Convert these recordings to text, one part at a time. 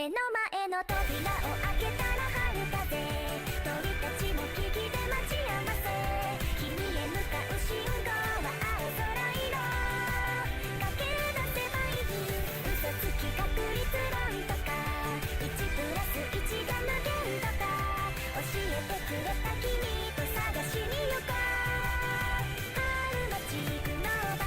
目の前の扉を開けたら春風鳥たちも木々で待ち合わせ君へ向かう信号は青空色かける出せばいい嘘つき確率論とか1+1が無限とか教えてくれた君と探しに行こう春の地区の場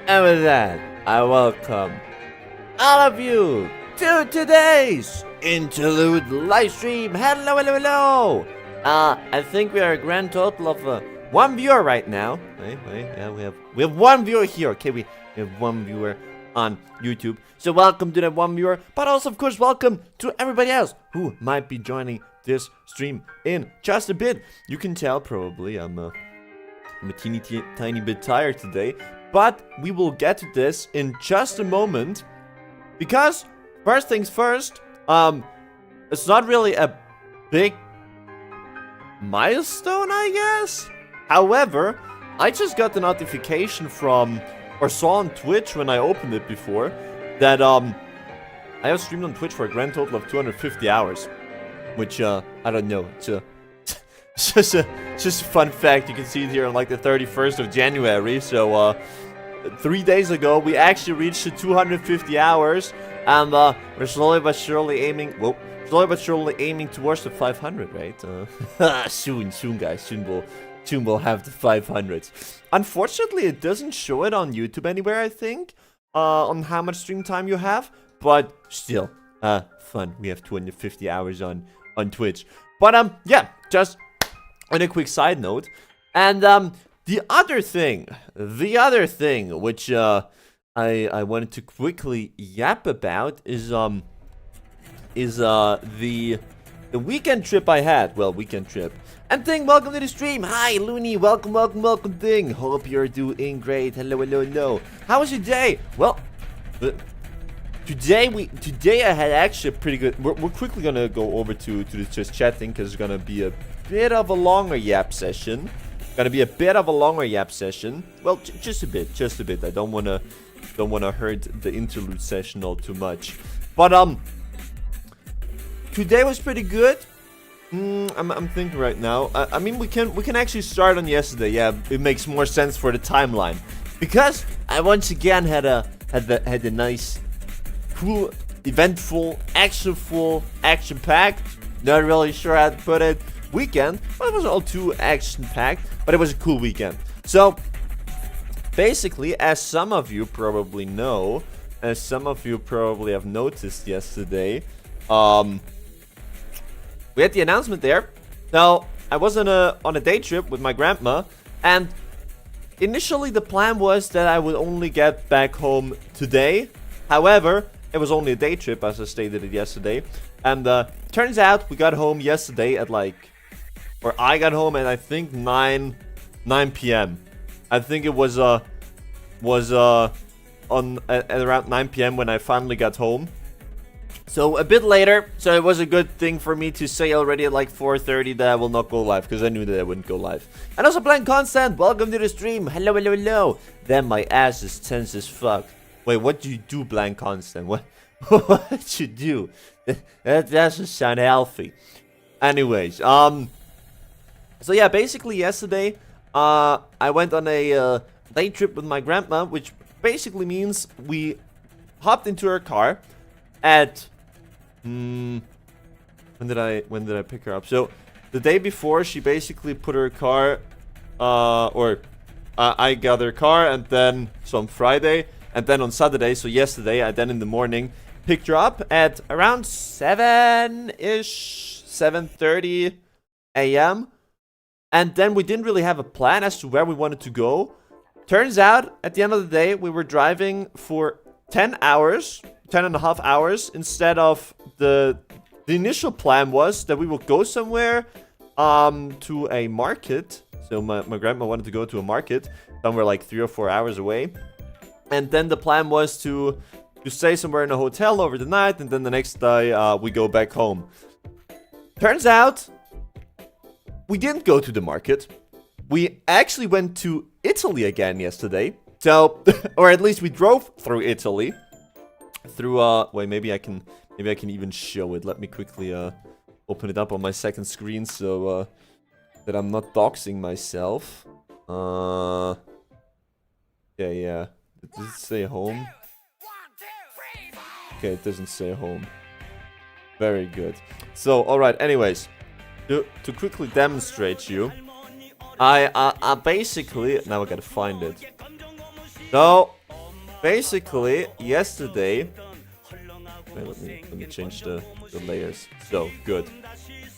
And with that, I welcome all of you to today's Interlude Livestream. Hello, hello, hello! I think we are a grand total of one viewer right now. Wait, yeah, we have one viewer here. Okay, we have one viewer on YouTube. So welcome to that one viewer, but also, of course, welcome to everybody else who might be joining this stream in just a bit. You can tell probably I'm a tiny bit tired today. But we will get to this in just a moment. Because, first things first, it's not really a big milestone, I guess? However, I just got the notification from, or saw on Twitch when I opened it before, that I have streamed on Twitch for a grand total of 250 hours. Which, I don't know, it's just a fun fact. You can see it here on like the 31st of January. So 3 days ago we actually reached the 250 hours, and we're slowly but surely aiming towards the 500, right? Soon guys, soon we'll have the 500s. Unfortunately, it doesn't show it on YouTube anywhere, I think, on how much stream time you have, but still fun. We have 250 hours on Twitch. But yeah, just on a quick side note, and the other thing which I wanted to quickly yap about is the weekend trip I had. Well, weekend trip. And Thing, welcome to the stream. Hi, Looney. Welcome, Thing. Hope you're doing great. Hello. How was your day? Well, today I had actually a pretty good. We're quickly gonna go over to the just chatting because it's gonna be a bit of a longer yap session. Well, just a bit. I don't wanna hurt the interlude session all too much. But today was pretty good. I'm thinking right now. I mean, we can actually start on yesterday. Yeah, it makes more sense for the timeline because I once again had a nice, cool, eventful, action-packed. Not really sure how to put it. Weekend, but it wasn't all too action-packed, but it was a cool weekend. So, basically, as some of you probably know, as some of you probably have noticed yesterday, we had the announcement there. Now, I was on a day trip with my grandma, and initially the plan was that I would only get back home today. However, it was only a day trip, as I stated it yesterday, and turns out we got home yesterday at I got home at I think 9 p.m. I think it was at around 9 p.m. when I finally got home. So a bit later, so it was a good thing for me to say already at like 4:30 that I will not go live, because I knew that I wouldn't go live. And also Blank Constant, welcome to the stream. Hello. Then my ass is tense as fuck. Wait, what do you do, Blank Constant? What you do? That doesn't sound healthy. Anyways, so yeah, basically yesterday, I went on a day trip with my grandma, which basically means we hopped into her car at when did I pick her up? So the day before, she basically put her car, I got her car, and then, so on Friday, and then on Saturday, so yesterday, I then in the morning picked her up at around 7-ish, 7:30 a.m. And then we didn't really have a plan as to where we wanted to go. Turns out, at the end of the day, we were driving for 10 hours, 10 and a half hours, instead of the initial plan was that we would go somewhere to a market. So my grandma wanted to go to a market somewhere like 3 or 4 hours away. And then the plan was to stay somewhere in a hotel over the night, and then the next day we go back home. Turns out, we didn't go to the market. We actually went to Italy again yesterday. So, or at least we drove through Italy. Through, wait, maybe I can even show it. Let me quickly, open it up on my second screen so, that I'm not doxing myself. Yeah. Does it say home? Okay, it doesn't say home. Very good. So, alright, anyways. To quickly demonstrate you, I basically, now I gotta find it. So, basically, yesterday, wait, let me change the layers. So, good.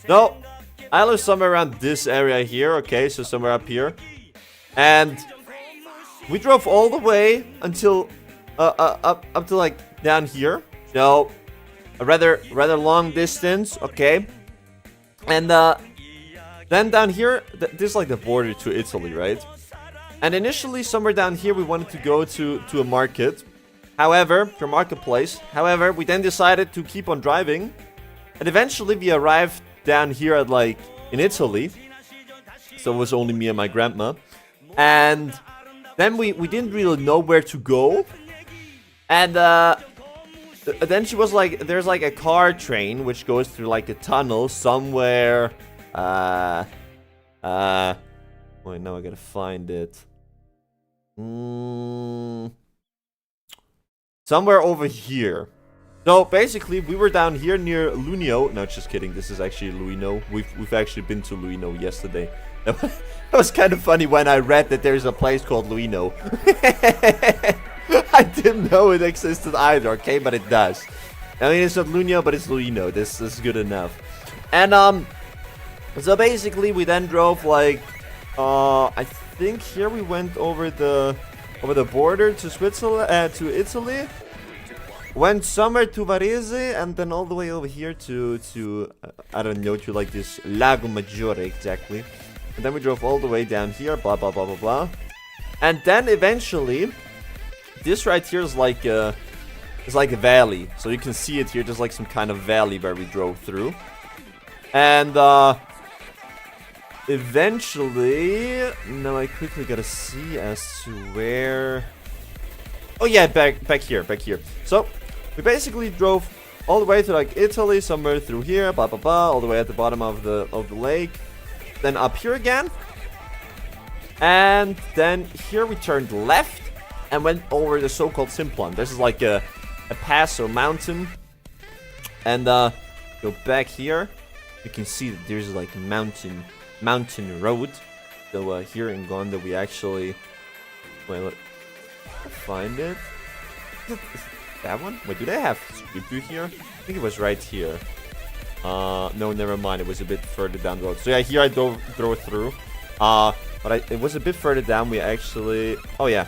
So, I live somewhere around this area here, okay, so somewhere up here. And we drove all the way until, up to like down here. So, a rather long distance, okay. And then down here, this is like the border to Italy, right? And initially, somewhere down here, we wanted to go to a market. However, to a marketplace. However, we then decided to keep on driving. And eventually, we arrived down here at like, in Italy. So it was only me and my grandma. And then we didn't really know where to go. And then she was like, there's like a car train which goes through like a tunnel somewhere. Wait, now I gotta find it. Somewhere over here. So basically, we were down here near Luino. No, just kidding. This is actually Luino. We've actually been to Luino yesterday. That was kind of funny when I read that there's a place called Luino. I didn't know it existed either, okay? But it does. I mean, it's not Luino, but it's Luino. This is good enough. And, so basically, we then drove, like, I think here we went over the border to Switzerland, to Italy. Went somewhere to Varese, and then all the way over here to I don't know, to, like, this Lago Maggiore, exactly. And then we drove all the way down here, blah, blah, blah, blah, blah. And then, eventually, this right here is like a valley. So you can see it here, just like some kind of valley where we drove through. And, eventually, now I quickly gotta see as to where... Oh yeah, back here. So, we basically drove all the way to like Italy, somewhere through here, blah blah blah, all the way at the bottom of the lake. Then up here again. And then here we turned left and went over the so-called Simplon. This is like a pass or mountain. And go back here. You can see that there's like a mountain road. So here in Gonda we actually... Wait, look. Find it. Is it that one? Wait, do they have Street View here? I think it was right here. No, never mind. It was a bit further down the road. So yeah, here I drove through. But it was a bit further down. We actually... Oh yeah.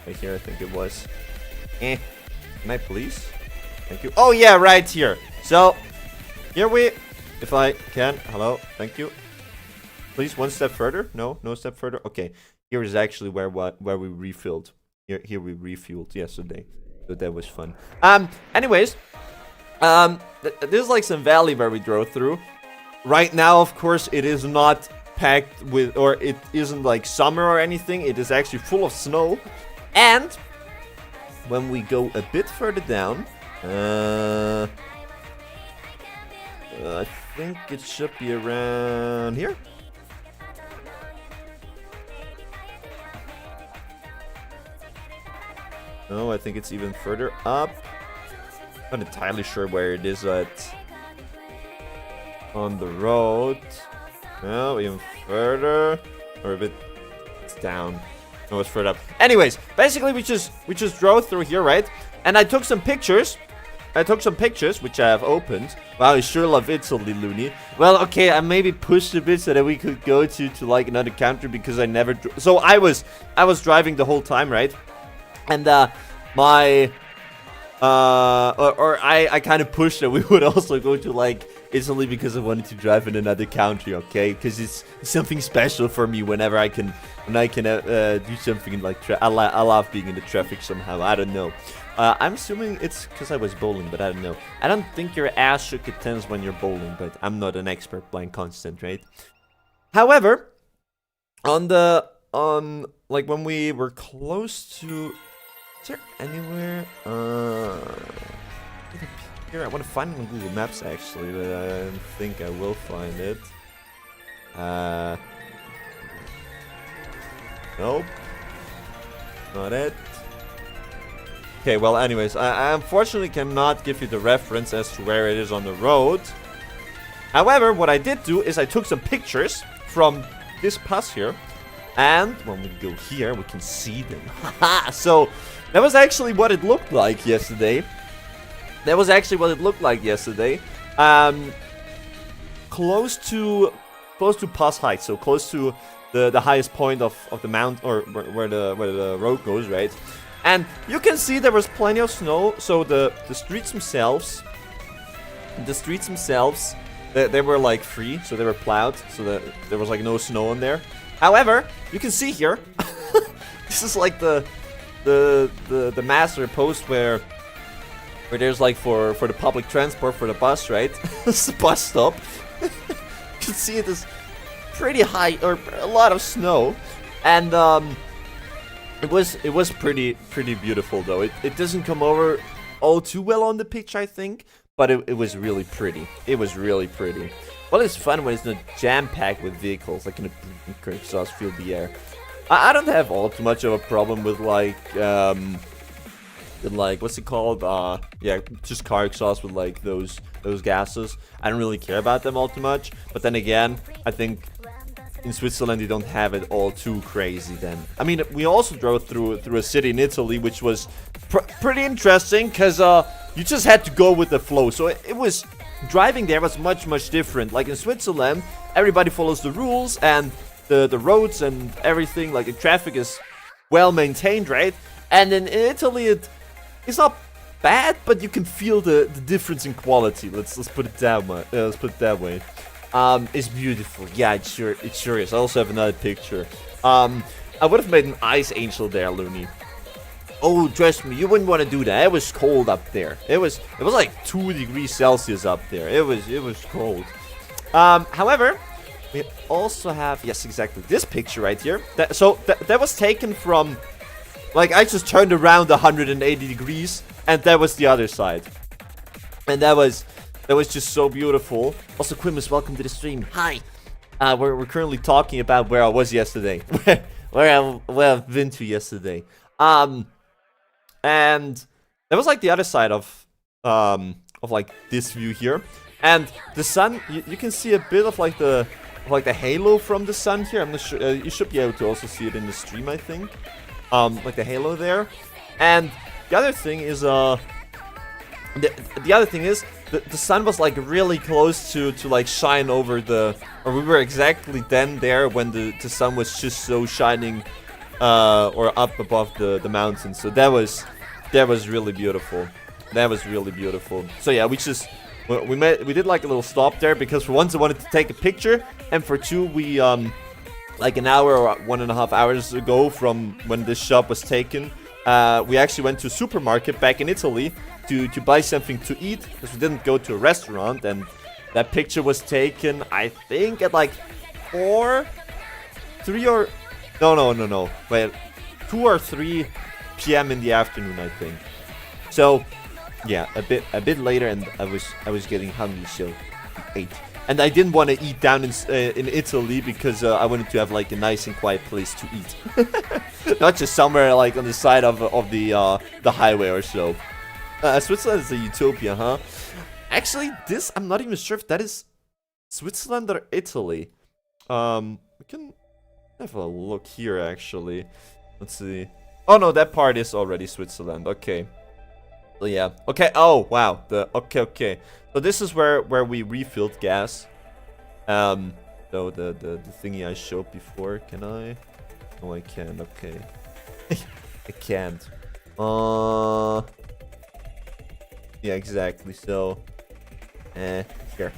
Right here, I think it was. Can I please? Thank you. Oh yeah, right here. So, here we... If I can. Hello. Thank you. Please, one step further. No step further. Okay. Here is actually where we refilled. Here we refueled yesterday. So that was fun. Anyways. There's like some valley where we drove through. Right now, of course, it is not packed with... Or it isn't like summer or anything. It is actually full of snow. And... When we go a bit further down... I think it should be around here. No, I think it's even further up. Not entirely sure where it is at on the road. No, even further. Or a bit down. No, it's further up. Anyways, basically we just drove through here, right? And I took some pictures. Which I have opened. Wow, I sure love Italy, Looney. Well, okay, I maybe pushed a bit so that we could go to like another country because I never. So I was driving the whole time, right? And I kind of pushed that we would also go to like Italy because I wanted to drive in another country, okay? Because it's something special for me whenever I can do something in like I love being in the traffic somehow. I don't know. I'm assuming it's because I was bowling, but I don't know. I don't think your ass should get tense when you're bowling, but I'm not an expert playing constant, right? However, on like when we were close to, is there anywhere? Here, I want to find it on Google Maps actually, but I don't think I will find it. Nope, not it. Okay, well, anyways, I unfortunately cannot give you the reference as to where it is on the road. However, what I did do is I took some pictures from this pass here. And when we go here, we can see them. So, that was actually what it looked like yesterday. Close to pass height, so close to the highest point of the mount, or where the road goes, right? And you can see there was plenty of snow, so the streets themselves, they were like free, so they were plowed, so that there was like no snow on there. However, you can see here, this is like the master post where there's like for the public transport, for the bus, right? It's the bus stop. You can see it is pretty high, or a lot of snow, and it was pretty beautiful though. It doesn't come over all too well on the picture, I think, but it was really pretty. Well, it's fun when it's not jam-packed with vehicles, like in a exhaust fill the air. I don't have all too much of a problem with like what's it called? Yeah, just car exhaust with like those gases. I don't really care about them all too much. But then again, I think in Switzerland you don't have it all too crazy then. I mean, we also drove through a city in Italy, which was pretty interesting because you just had to go with the flow. So it was, driving there was much different. Like in Switzerland, everybody follows the rules, and the roads and everything, like the traffic is well maintained, right? And in Italy it's not bad, but you can feel the difference in quality. Let's put it that way. It's beautiful. Yeah, it sure is. I also have another picture. I would have made an ice angel there, Looney. Oh, trust me, you wouldn't want to do that. It was cold up there. It was like 2 degrees Celsius up there. It was cold. However, we also have, yes, exactly, this picture right here. That was taken from, like, I just turned around 180 degrees, and that was the other side. And that was just so beautiful. Also, Quimus, welcome to the stream. Hi. We're currently talking about where I was yesterday, where I've been to yesterday. And that was like the other side of like this view here, and the sun. You can see a bit of like the halo from the sun here. I'm not sure. You should be able to also see it in the stream, I think. Like the halo there, and the other thing is the other thing is the sun was like really close to like shine over or we were exactly then there when the sun was just so shining or up above the mountains. So that was really beautiful. So yeah, we did like a little stop there because for once I wanted to take a picture, and for two we like an hour or 1.5 hours ago from when this shop was taken, we actually went to a supermarket back in Italy to buy something to eat, because we didn't go to a restaurant. And that picture was taken, I think, at like 2 or 3 p.m. in the afternoon, I think. So yeah, a bit later, and I was getting hungry, so I ate. And I didn't want to eat down in Italy because I wanted to have like a nice and quiet place to eat, not just somewhere like on the side of the highway or so. Switzerland is a utopia, huh? Actually, I'm not even sure if that is Switzerland or Italy. We can have a look here, actually. Let's see. Oh, no, that part is already Switzerland. Okay. So, yeah. Okay. Oh, wow. Okay. So, this is where we refilled gas. So, the thingy I showed before. Can I? Oh, I can. Okay. I can't. Yeah, exactly. So, here.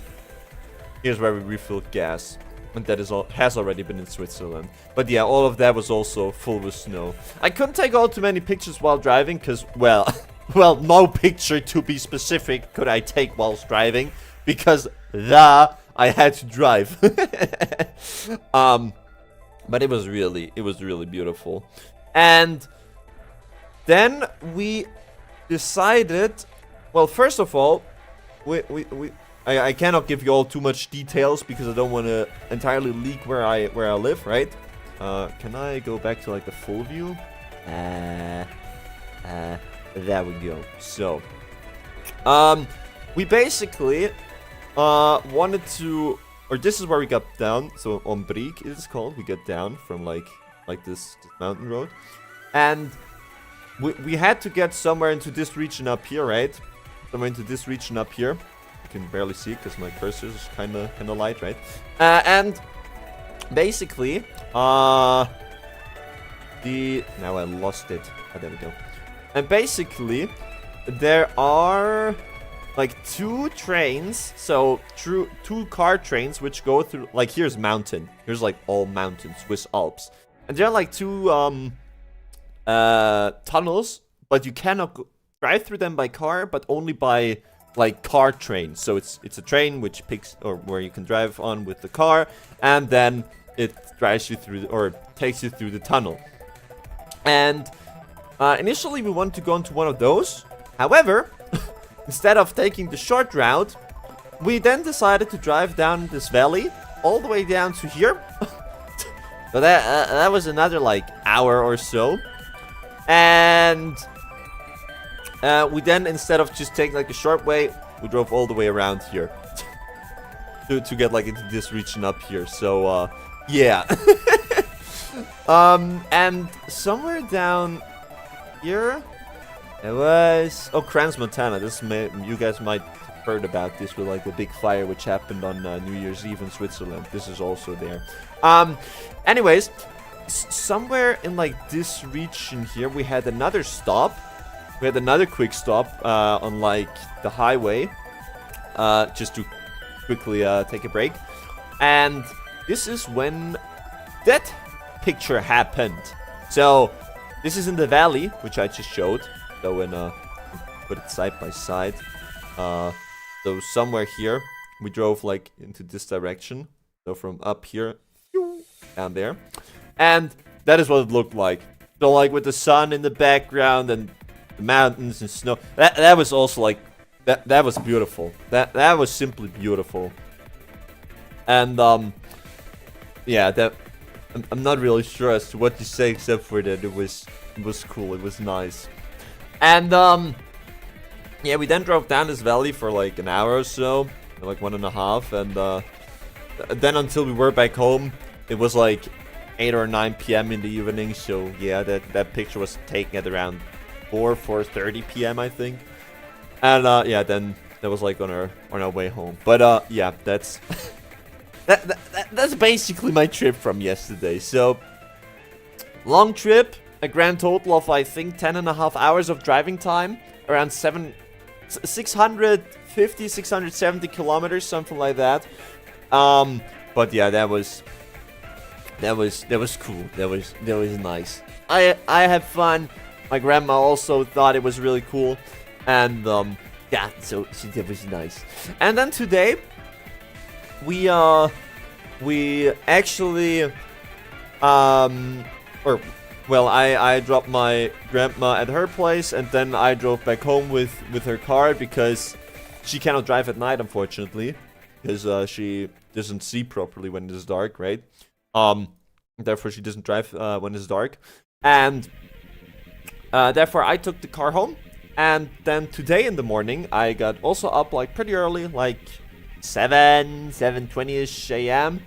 Here's where we refilled gas. And that is all has already been in Switzerland. But yeah, all of that was also full with snow. I couldn't take all too many pictures while driving, because, well, well, no picture to be specific could I take whilst driving, because I had to drive. But it was really beautiful. And then we decided, well, first of all, I cannot give you all too much details because I don't want to entirely leak where I live, right? Can I go back to like the full view? There we go. So, we basically wanted to, or this is where we got down. So on Brig it is called. We get down from like this mountain road, and we had to get somewhere into this region up here, right? Somewhere into this region up here. Can barely see because my cursor is kind of light, right? And basically, now I lost it. Oh, there we go. And basically, there are like 2 trains, so two car trains which go through. Like here's mountain. Here's like all mountains, Swiss Alps, and there are like 2 tunnels, but you cannot drive through them by car, but only by like car train. So it's a train which picks, or where you can drive on with the car, and then it drives you through or takes you through the tunnel. And initially we wanted to go into one of those. However, instead of taking the short route, we then decided to drive down this valley all the way down to here. So that was another like hour or so. And we then, instead of just taking like a short way, we drove all the way around here to get like into this region up here. So yeah. And somewhere down here it was Crans, Montana. You guys might have heard about this with like the big fire which happened on New Year's Eve in Switzerland. This is also there. Anyways, somewhere in like this region here we had another stop. We had another quick stop on like the highway, just to quickly take a break. And this is when that picture happened. So this is in the valley, which I just showed. So when put it side by side. So somewhere here we drove like into this direction. So from up here down there, and that is what it looked like. So like with the sun in the background and the mountains and snow. That was also like that was beautiful. That was simply beautiful. And yeah, I'm not really sure as to what to say except for that it was cool. It was nice. And yeah, we then drove down this valley for like an hour or so, like 1.5, and then until we were back home, it was like 8 or 9 p.m. in the evening. So yeah, that picture was taken at around 4:30 p.m. I think. And yeah, then that was like on our way home. But yeah, that's that's basically my trip from yesterday. So long trip, a grand total of I think 10.5 hours of driving time, around 650, 670 kilometers, something like that. But yeah, that was cool. That was nice. I had fun. My grandma also thought it was really cool, and yeah, so that was nice. And then today, we actually I dropped my grandma at her place, and then I drove back home with her car because she cannot drive at night, unfortunately, because she doesn't see properly when it is dark, right? Therefore she doesn't drive when it's dark, and therefore I took the car home. And then today in the morning I got also up like pretty early, like 7:20ish a.m.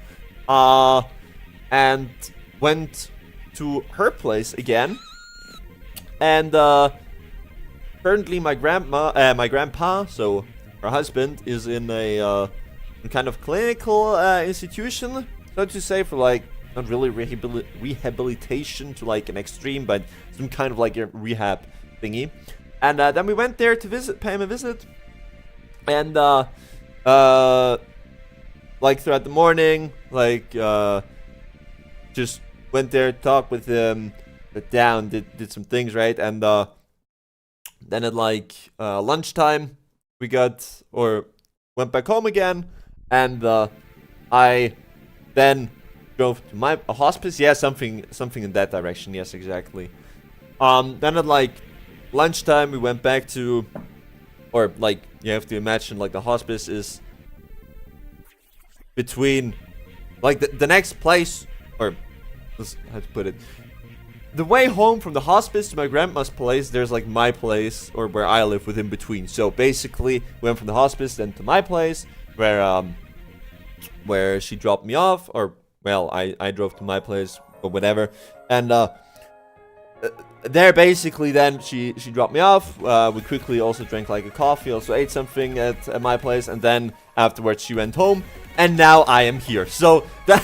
and went to her place again. And currently my grandpa, so her husband, is in a kind of clinical institution, so to say, for like not really rehabilitation to like an extreme, but some kind of like a rehab thingy. And then we went there to pay him a visit, and like throughout the morning, like just went there, talked with him, went down, did some things, right? And then at like lunchtime, we went back home again, and I then drove to my hospice. Yeah, something in that direction. Yes, exactly. Then at like lunchtime, we went back to, or like you have to imagine, like the hospice is between, like the next place, or how to put it. The way home from the hospice to my grandma's place, there's like my place, or where I live, with in between. So basically, we went from the hospice then to my place, where she dropped me off, or well, I drove to my place, or whatever. And there basically then she dropped me off. We quickly also drank like a coffee, also ate something at my place, and then afterwards she went home, and now I am here. So that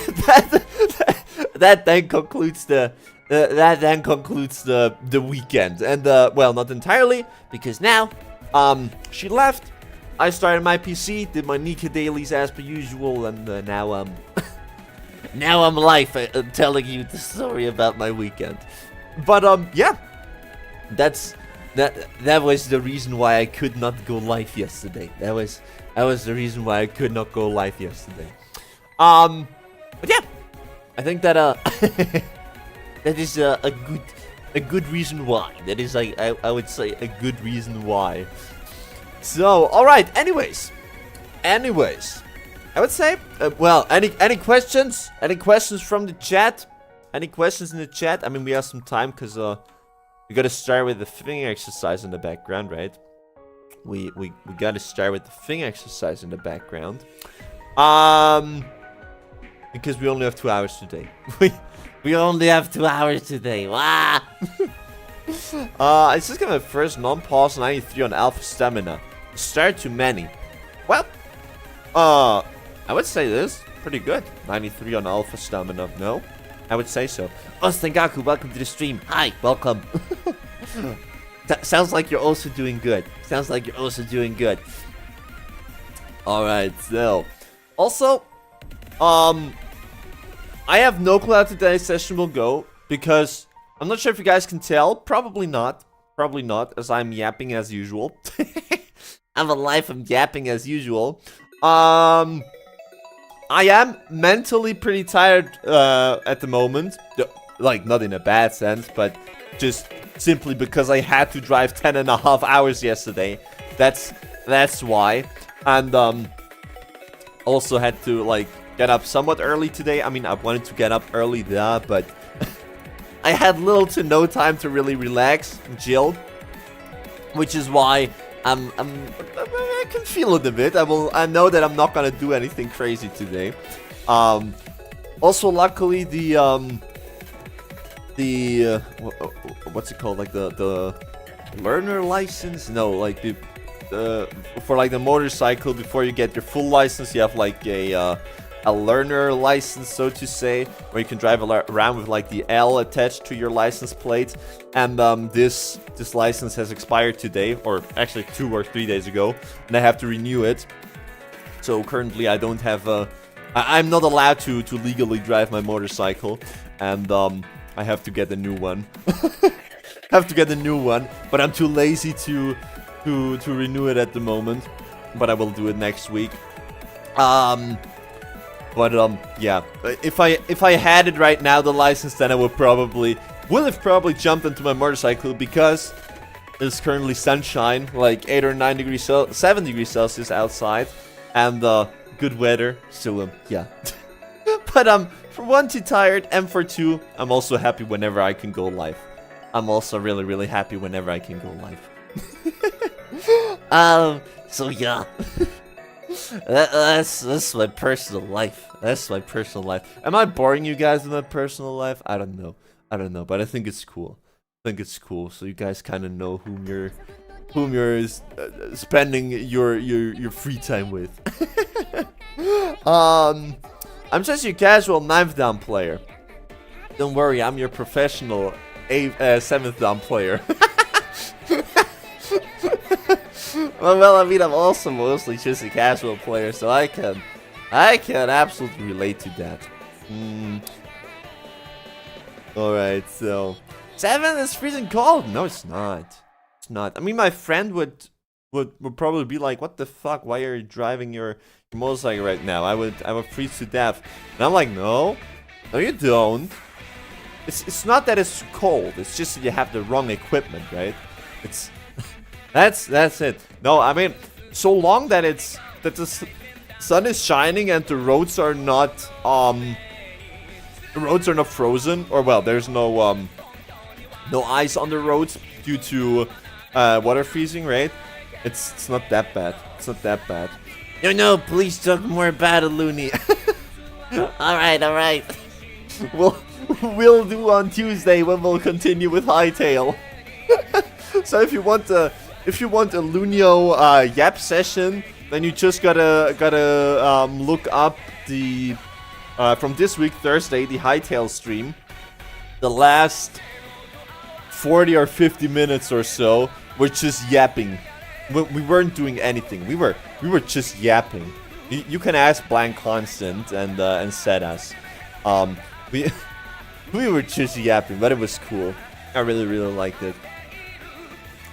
then concludes the weekend. And well, not entirely, because now she left. I started my PC, did my Nika dailies as per usual, and now now I'm live telling you the story about my weekend. But yeah, that was the reason why I could not go live yesterday. That was the reason why I could not go live yesterday. But yeah, I think that that is a good reason why. That is, I would say, a good reason why. So, all right. Anyways, I would say, well, any questions? Any questions from the chat? Any questions in the chat? I mean, we have some time, because we gotta start with the finger exercise in the background, right? We gotta start with the finger exercise in the background. Because we only have 2 hours today. We only have 2 hours today. Wow. It's just gonna first non-pause 93 on alpha stamina. Start too many. Well, I would say this pretty good. 93 on alpha stamina. No, I would say so. Ostengaku, welcome to the stream. Hi, welcome. Sounds like you're also doing good. All right, so also, I have no clue how today's session will go, because I'm not sure if you guys can tell. Probably not, as I'm yapping as usual. I'm alive, I'm yapping as usual. I am mentally pretty tired at the moment. Like, not in a bad sense, but just simply because I had to drive 10.5 hours yesterday. That's why. And also had to, like, get up somewhat early today. I mean, I wanted to get up early, but I had little to no time to really relax and chill, which is why I can feel it a bit. I know that I'm not gonna do anything crazy today. Also, luckily, what's it called? Like the learner license? No, like for like the motorcycle, before you get your full license, you have like a learner license, so to say, where you can drive around with like the L attached to your license plate. And this license has expired today, or actually 2 or 3 days ago, and I have to renew it. So currently I don't have I'm not allowed to legally drive my motorcycle, and I have to get a new one. But I'm too lazy to renew it at the moment. But I will do it next week. But yeah, if I had it right now, the license, then I would have probably jumped into my motorcycle, because it's currently sunshine, like 8 or 9 degrees, 7 degrees Celsius outside, and good weather. So yeah. But for 1, too tired, and for 2, I'm also happy whenever I can go live. I'm also really, really happy whenever I can go live. So yeah. That's my personal life. That's my personal life. Am I boring you guys in my personal life? I don't know. I don't know, but I think it's cool. I think it's cool, so you guys kind of know whom you're spending your free time with. I'm just your casual 9th down player. Don't worry, I'm your professional 7th down player. Well, I mean, I'm also mostly just a casual player, so I can absolutely relate to that. Alright, so 7 is freezing cold. No, it's not. It's not. I mean, my friend would probably be like, "What the fuck? Why are you driving your motorcycle right now? I would freeze to death." And I'm like, "No, you don't. It's not that it's cold. It's just that you have the wrong equipment, right? It's that's it. No, I mean, so long that the sun is shining and the roads are not frozen, or well, there's no ice on the roads due to water freezing, right? It's not that bad. It's not that bad. No, please talk more about it, Looney. all right. We'll do on Tuesday when we'll continue with Hightail. So if you want a Lunio Yap session, then you just gotta look up the from this week Thursday, the Hightail stream. The last 40 or 50 minutes or so, we're just yapping. We weren't doing anything. We were just yapping. You can ask Blank Constant and set us. We were just yapping, but it was cool. I really liked it.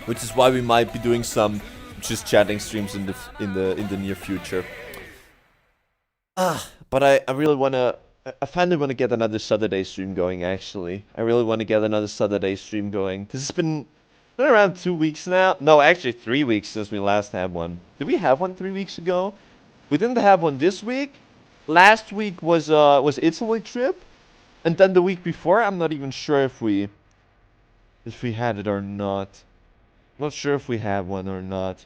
Which is why we might be doing some just chatting streams in the near future. But I really wanna. I finally want to get another Saturday stream going. Actually, I really want to get another Saturday stream going. This has been around 2 weeks now. No, actually 3 weeks since we last had one. Did we have one 3 weeks ago? We didn't have one this week. Last week was Italy trip, and then the week before, I'm not even sure if we had it or not. Not sure if we have one or not.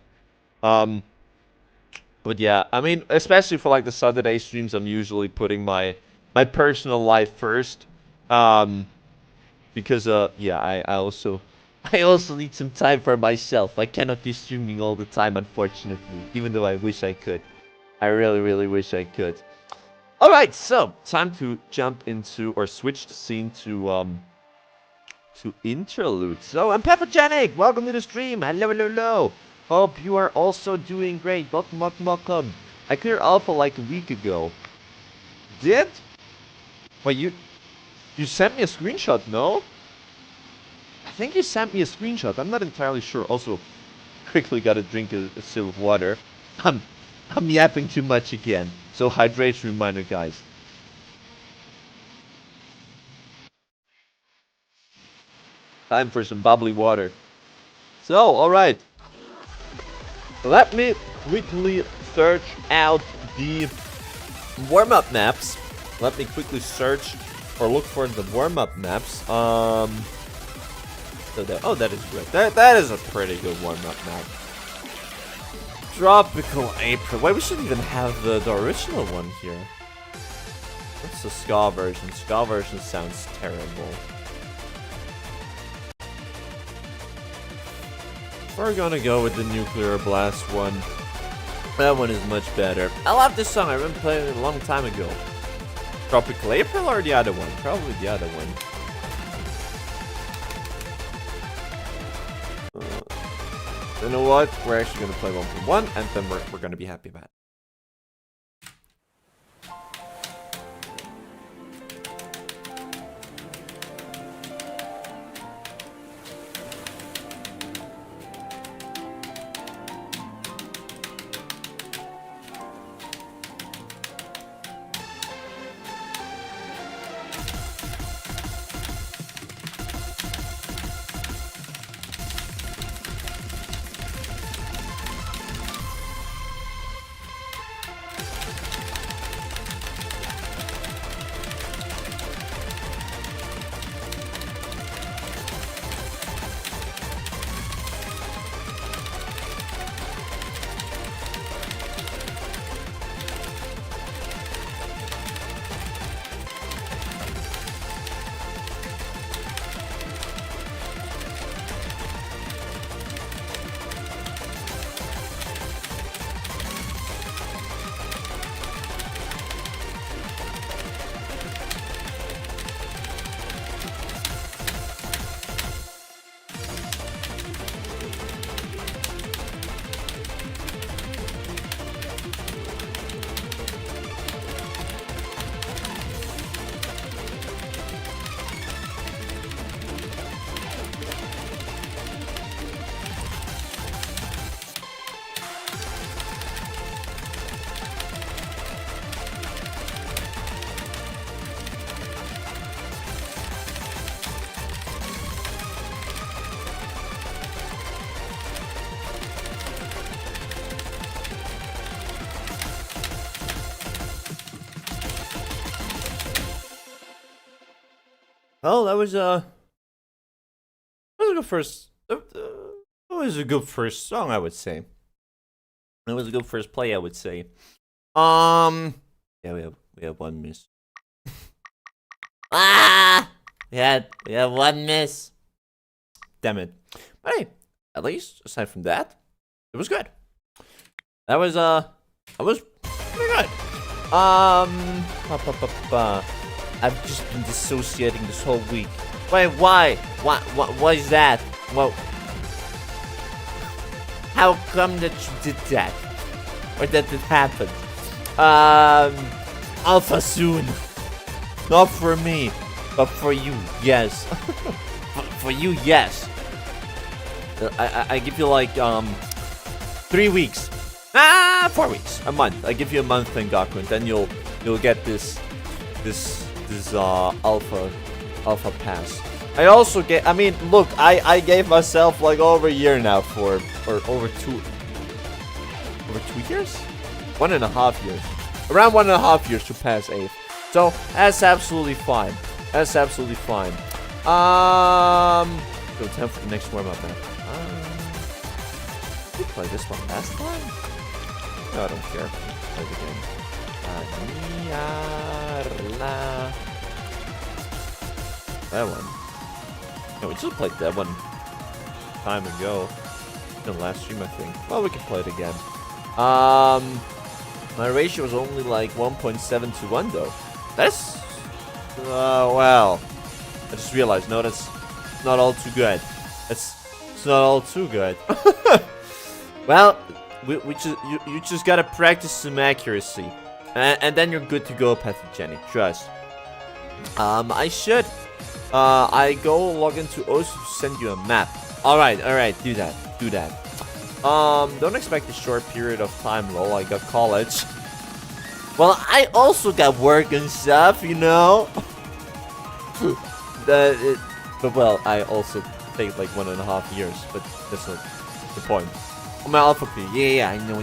But yeah, I mean, especially for like the Saturday streams, I'm usually putting my personal life first. Because yeah, I also need some time for myself. I cannot be streaming all the time, unfortunately, even though I wish I could. I really wish I could. All right, so time to jump into or switch the scene to Interlude. So I'm Peppergenic. Welcome to the stream. Hello. Hope you are also doing great. Welcome. I cleared alpha like a week ago. Did? Wait, you sent me a screenshot, no? I think you sent me a screenshot. I'm not entirely sure. Also, quickly gotta drink a sip of water. I'm yapping too much again. So hydration reminder, guys. Time for some bubbly water. So, alright. Let me quickly search out the warm-up maps. Let me quickly search or look for the warm-up maps. So that is good. That is a pretty good warm-up map. Tropical April. Wait, we shouldn't even have the original one here. What's the ska version? Ska version sounds terrible. We're gonna go with the Nuclear Blast one. That one is much better. I love this song. I remember playing it a long time ago. Tropical April or the other one? Probably the other one. You know what? We're actually gonna play 1.1 and then we're gonna be happy about it. Well, that was a good first. It was a good first song, I would say. It was a good first play, I would say. Yeah, we have one miss. We have one miss. Damn it. But hey, at least aside from that, it was good. That was pretty good. I've just been dissociating this whole week. Wait, why? What is that? Well, how come that you did that? Or that it happened? Alpha soon. Not for me, but for you, yes. for you, yes. I give you like 3 weeks. 4 weeks. A month. I give you a month, Tengaku, and then you'll get this alpha pass. I also get. I mean, look, I gave myself like over a year now or over 2 years, 1.5 years, around 1.5 years to pass 8th. So that's absolutely fine. That's absolutely fine. So time for the next warm up, man. Did we play this one last time? No, I don't care. Play the game. That one. No, we just played that one time ago. In the last stream, I think. Well, we can play it again. My ratio was only like 1.7 to 1 though. That's well. I just realized. No, that's not all too good. It's not all too good. Well, you just gotta practice some accuracy, and then you're good to go, Pathogenic. Trust. I should. I go log into OSU to send you a map. All right. Do that. Don't expect a short period of time, lol. I got college. Well, I also got work and stuff, you know. But well, I also take like 1.5 years, but that's not the point. Oh, my alpha P. Yeah, I know.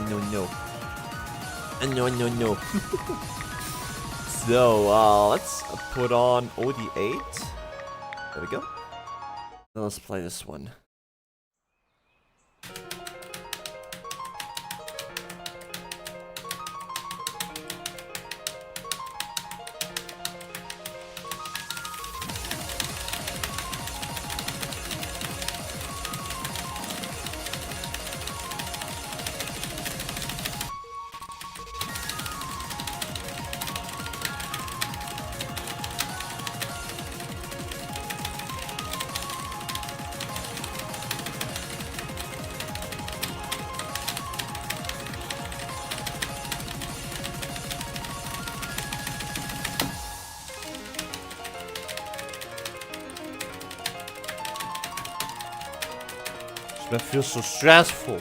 So, let's put on OD8. There we go. Now let's play this one. That feels so stressful.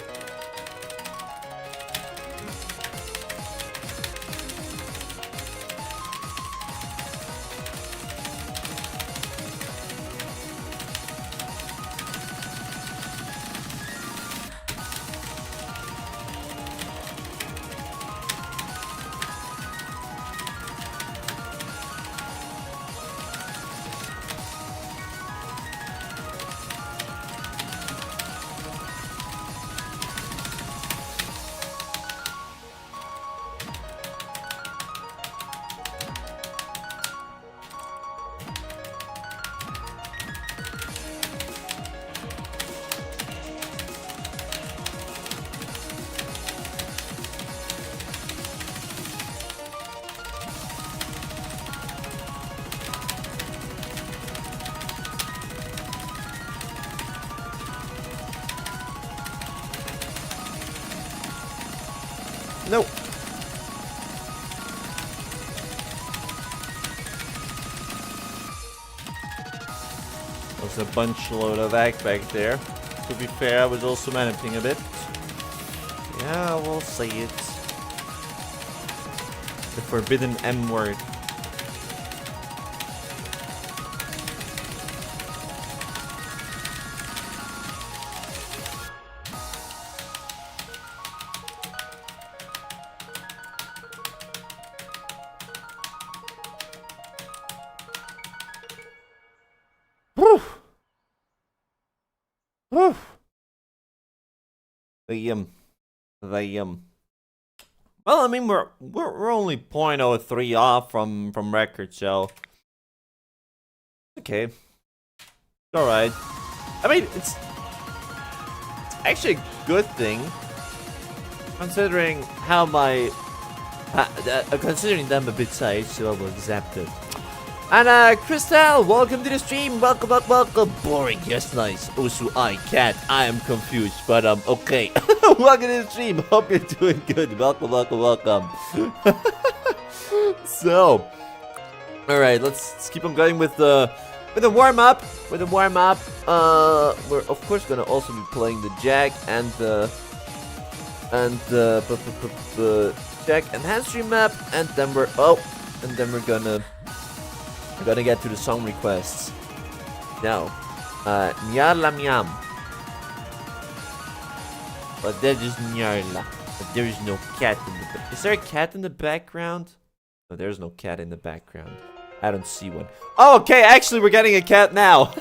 No. There's a bunch load of ag back there. To be fair, I was also managing a bit. Yeah, we'll say it. The forbidden M word. Whew. Well, I mean, we're only 0.03 off from record, so okay, all right. I mean, it's actually a good thing considering how my considering that I'm a bit shy, so I will accept it. And Crystal, welcome to the stream. Welcome. Boring, yes, nice. Also, I can't. I am confused, but okay. Welcome to the stream. Hope you're doing good. Welcome. So, all right, let's keep on going with the warm up. We're of course gonna also be playing the Jack and the Jack and Handstream map, and then we're gonna get to the song requests. Now, Nyarla Miam. But that is Nyarla. But there is no cat in the back. Is there a cat in the background? No, there's no cat in the background. I don't see one. Oh, okay, actually we're getting a cat now.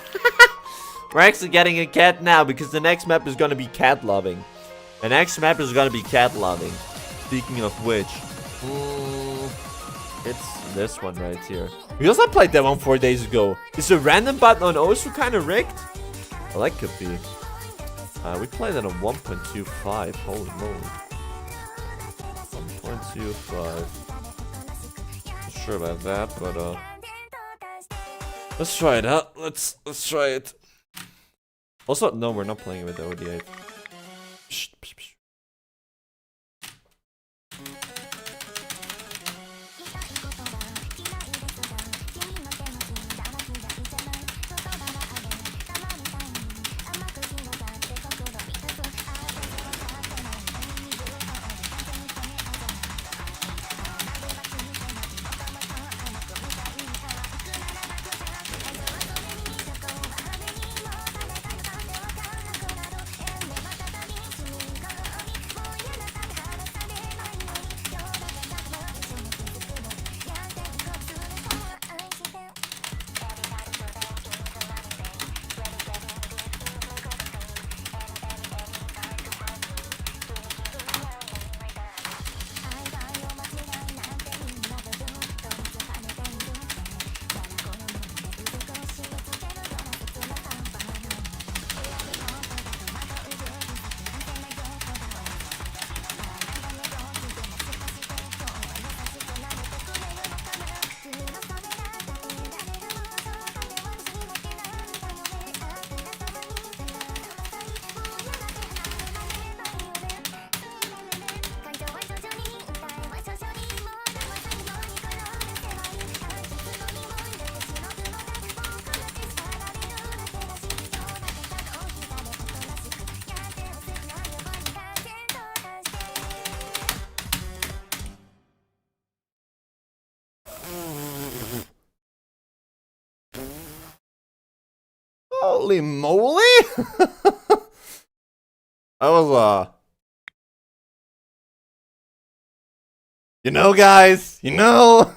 We're actually getting a cat now because the next map is gonna be cat loving. The next map is gonna be cat loving. Speaking of which, it's this one right here. We also played that one 4 days ago. Is the random button on also kind of rigged? Well, that could be. We played that on 1.25. Holy moly. 1.25. Not sure about that, but let's try it out. Let's try it. Also, no, we're not playing with the OD8. Psh, psh, psh. Holy moly! I was you know, guys, you know.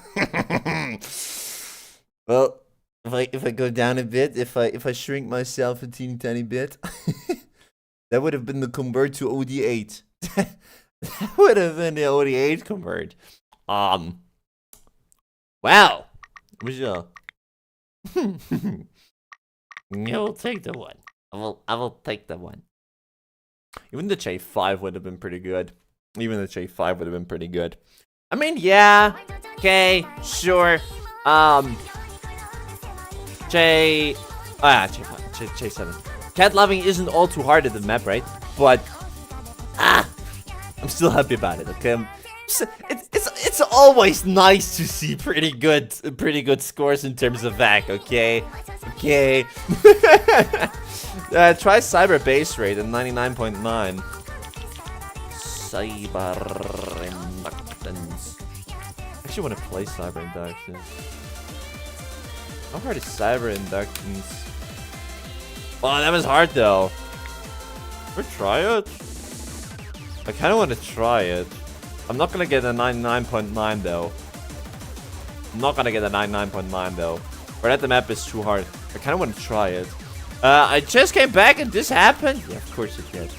Well, if I go down a bit, if I shrink myself a teeny tiny bit, that would have been the convert to OD8. That would have been the OD8 convert. Wow. Michelle. You'll take the one. I will take the one. Even the J5 would have been pretty good. I mean, yeah. Okay, sure. J7. Cat loving isn't all too hard at the map, right? But I'm still happy about it, okay? It's always nice to see pretty good scores in terms of VAC, okay? Okay. Try Cyber base rate at 99.9. Cyber inductance. I actually want to play Cyber inductance. How hard is Cyber inductance? Oh, that was hard though. Should we try it? I kind of want to try it. I'm not gonna get a 99.9 though. But that the map is too hard. I kind of want to try it. I just came back and this happened? Yeah, of course it did.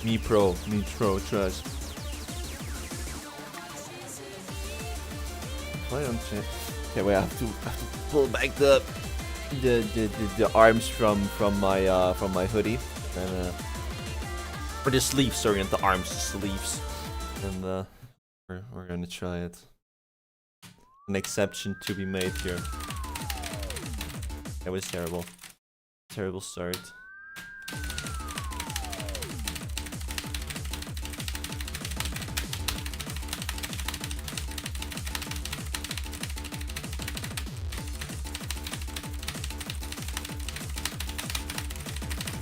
Me pro, trust. Why don't you? Okay, wait, I have to pull back the arms from my hoodie and or the sleeves, sorry, not the arms, the sleeves. And we're gonna try it. An exception to be made here. That was terrible. Terrible start.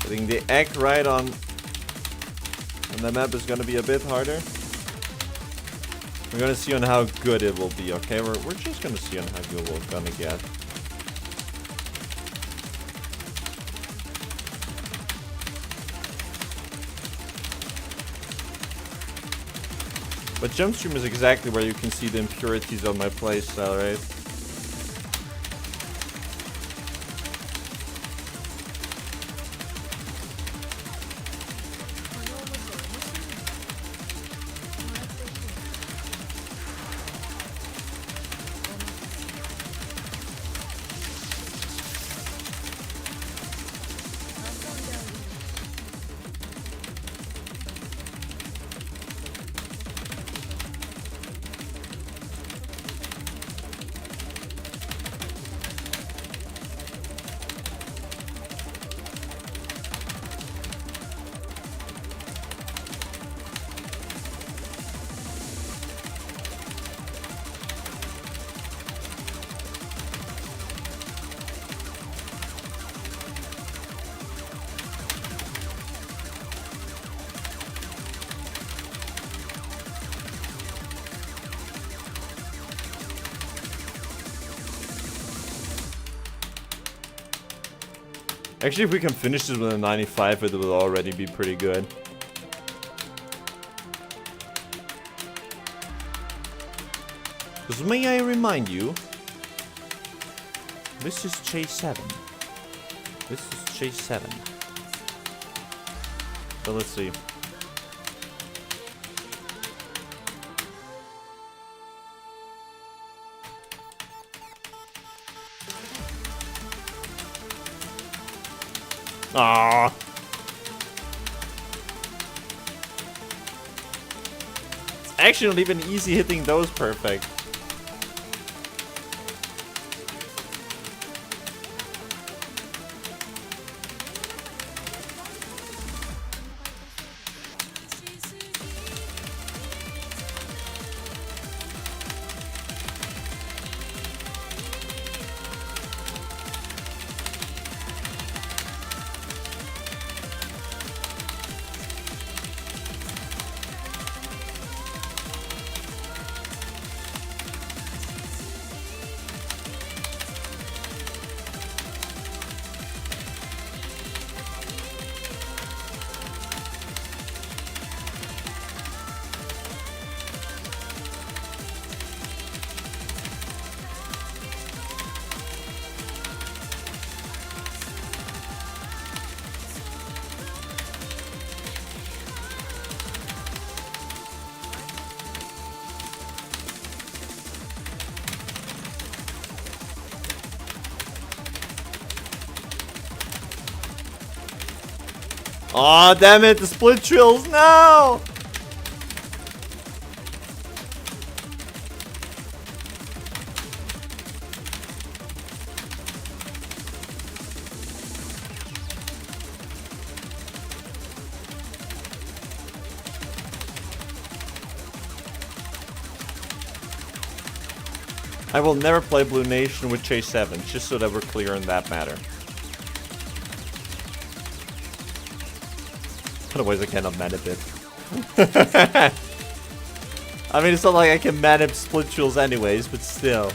Getting the egg right on the map is gonna be a bit harder. We're gonna see on how good it will be, okay? We're just gonna see on how good we're gonna get. But jump stream is exactly where you can see the impurities of my playstyle, right? Actually, if we can finish this with a 95, it will already be pretty good. Because may I remind you, this is chase 7. This is chase 7. So let's see. Aww. It's actually not even easy hitting those perfect. Aw, damn it, the split trills, no! I will never play Blue Nation with Chase 7, just so that we're clear on that matter. Otherwise I cannot manip it. I mean, it's not like I can manip split trills anyways, but still.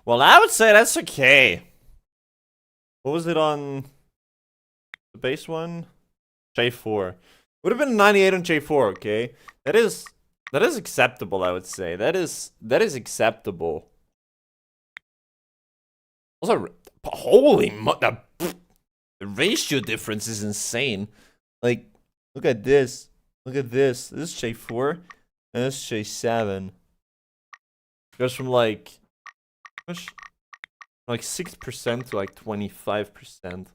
Well, I would say that's okay. What was it on the base one? J4. Would have been a 98 on J4, okay? That is acceptable, I would say. That is acceptable. Also, holy the ratio difference is insane. Like, look at this. Look at this. This is J4 and this is J7. Goes from like 6% to like 25%.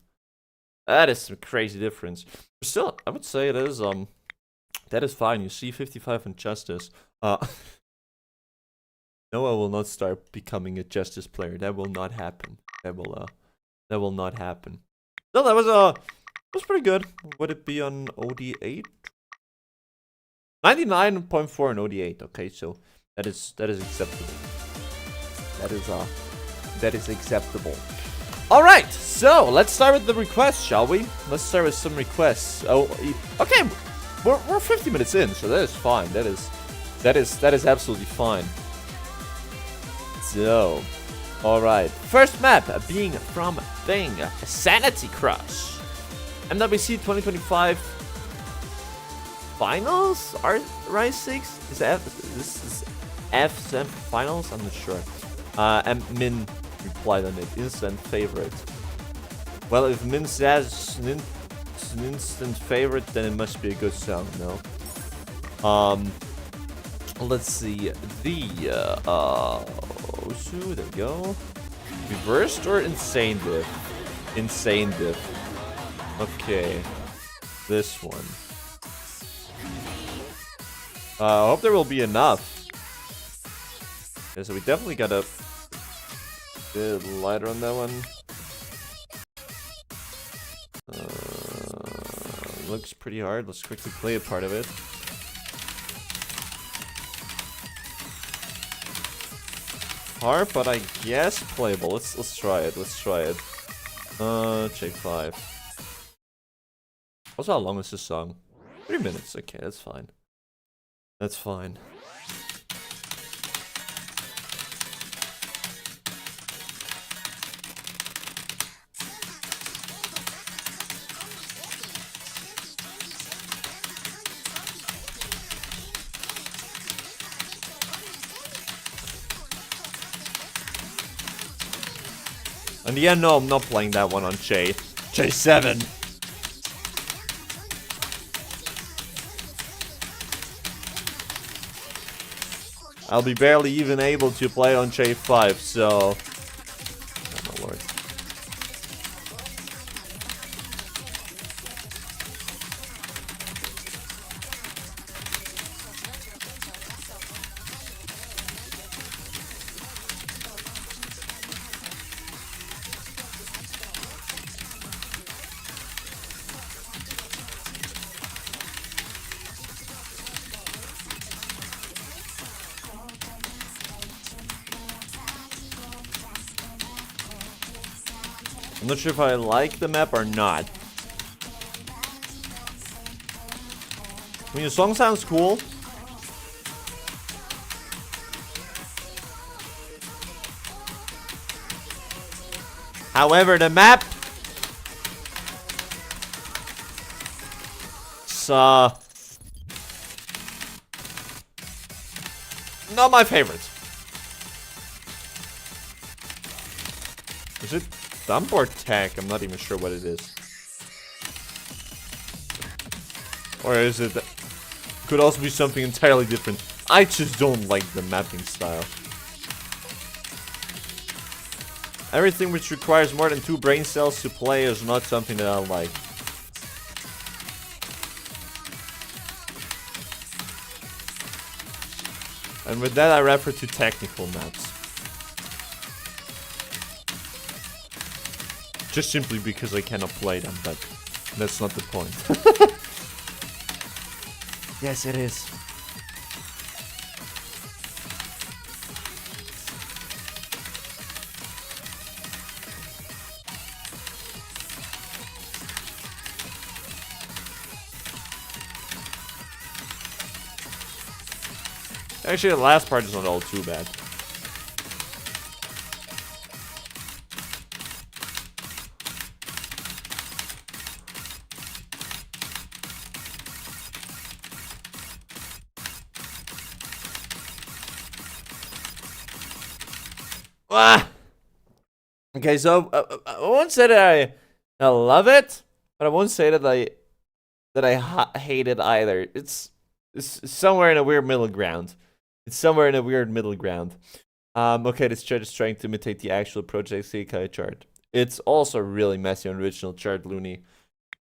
That is some crazy difference. But still, I would say that is fine. You see 55 on Justice. No, I will not start becoming a Justice player. That will not happen. That will not happen. No, that was pretty good. Would it be on OD8? 99.4 on OD8. Okay, so that is acceptable. That is acceptable. All right, so let's start with the requests, shall we? Let's start with some requests. Oh, okay, we're 50 minutes in, so that is fine. That is absolutely fine. So, all right, first map being from Thing, Sanity Crush, MWC 2025 finals. Rise 6 is this is F7 finals. I'm not sure. And Min replied on it. Instant favorite. Well, if Min says it's an instant favorite, then it must be a good song, no? Let's see. So there we go. Reversed or insane diff? Insane diff. Okay. This one. I hope there will be enough. Okay, so we definitely got a bit lighter on that one. Looks pretty hard. Let's quickly play a part of it. Hard, but I guess playable. Let's try it. Let's try it. J5. Also, how long is this song? 3 minutes. Okay, that's fine. That's fine. And yeah, no, I'm not playing that one on J7. I'll be barely even able to play on J5, so... Oh my lord. I'm not sure if I like the map or not. I mean, the song sounds cool. However, the map... It's, not my favorite. Is it dump or tech? I'm not even sure what it is. Or is it... Could also be something entirely different. I just don't like the mapping style. Everything which requires more than 2 brain cells to play is not something that I like. And with that I refer to technical maps. Just simply because I cannot play them, but that's not the point. Yes, it is. Actually, the last part is not all too bad. Ah! Okay, so I won't say that I love it, but I won't say that I hate it either. It's somewhere in a weird middle ground. It's somewhere in a weird middle ground. Okay, this chart is trying to imitate the actual Project Sekai chart. It's also really messy on original chart, Looney.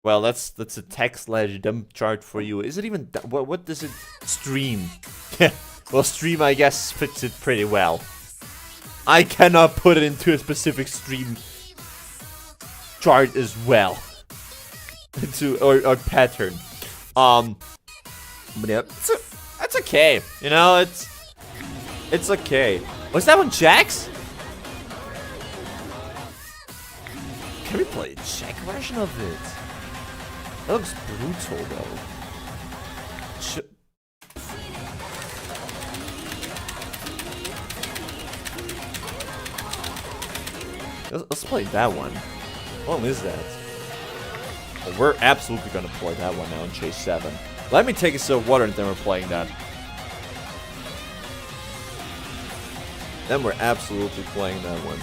Well, that's a text/dump chart for you. Is it even what does it stream? Well, stream I guess fits it pretty well. I cannot put it into a specific stream chart as well. Into or pattern. But yeah, that's okay. You know, it's okay. Was that one Jax? Can we play a Jack version of it? That looks brutal though. Let's play that one. What one is that? Well, we're absolutely gonna play that one now in Chase 7. Let me take a sip of water and then we're playing that. Then we're absolutely playing that one.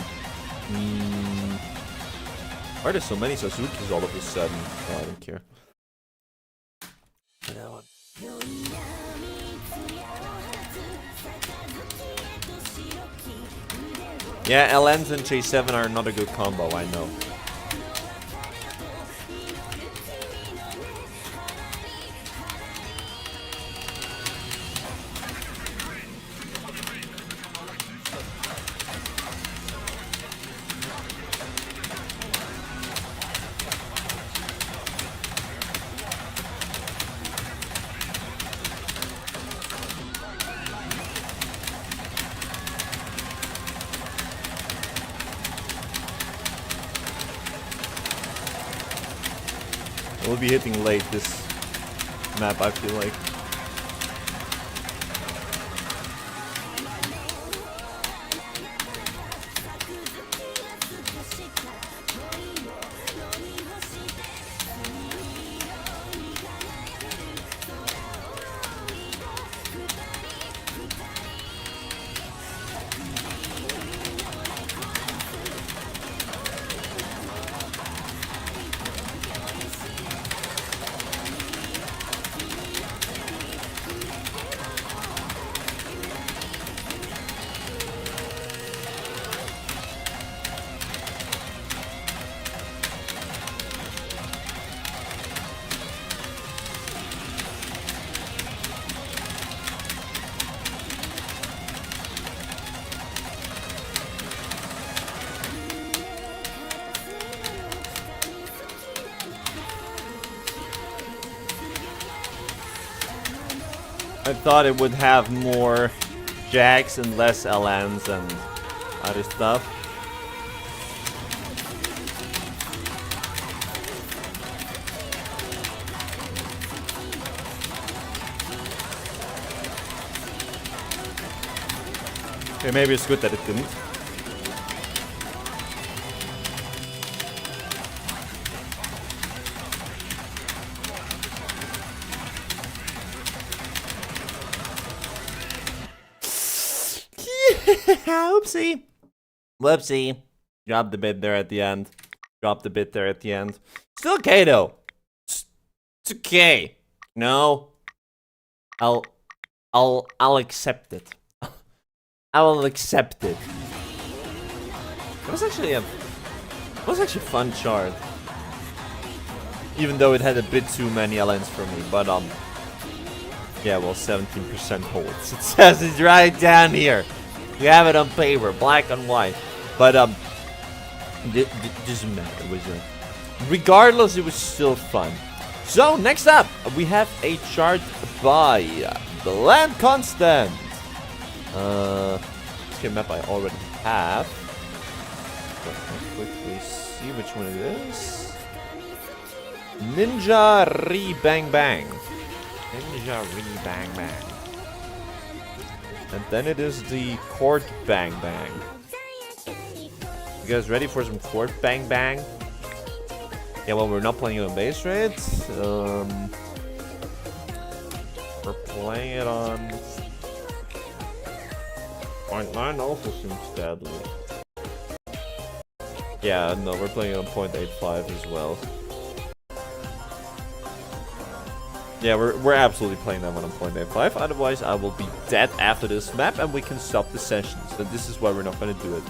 Why are there so many Sasukis all of a sudden? Oh, I don't care. That one. Yeah, LNs and Chase 7 are not a good combo, I know. We'll be hitting late this map, I feel like. I thought it would have more Jax and less LNs and other stuff. Okay, maybe it's good that it didn't. Oopsie. Whoopsie. Dropped the bit there at the end. Dropped the bit there at the end. Still okay though. It's okay. No. I'll accept it. I will accept it. It was actually a fun chart. Even though it had a bit too many LNs for me, but yeah, well, 17% holds. It says it right down here. You have it on paper, black and white. But doesn't matter. Regardless, it was still fun. So next up, we have a chart by the Land Constant. This game map I already have. Let me quickly see which one it is. Ninja Re Bang Bang. Ninja Re Bang Bang. And then it is the Court Bang Bang. You guys ready for some Court Bang Bang? Yeah, well, we're not playing it on base rate. We're playing it on... Point 9 also seems deadly. Yeah, no, we're playing it on 0.85 as well. Yeah, we're absolutely playing that one on 0.85. Otherwise, I will be dead after this map, and we can stop the sessions. And this is why we're not gonna do it.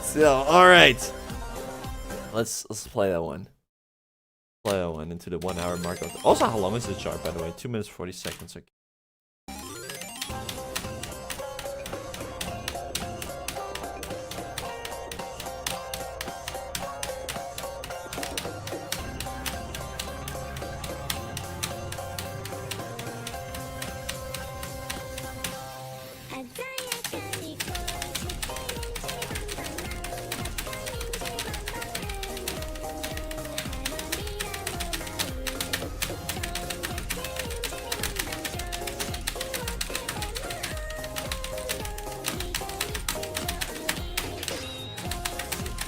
So, all right, let's play that one. Play that one into the 1 hour mark. Also, how long is the chart, by the way? 2 minutes 40 seconds. Okay.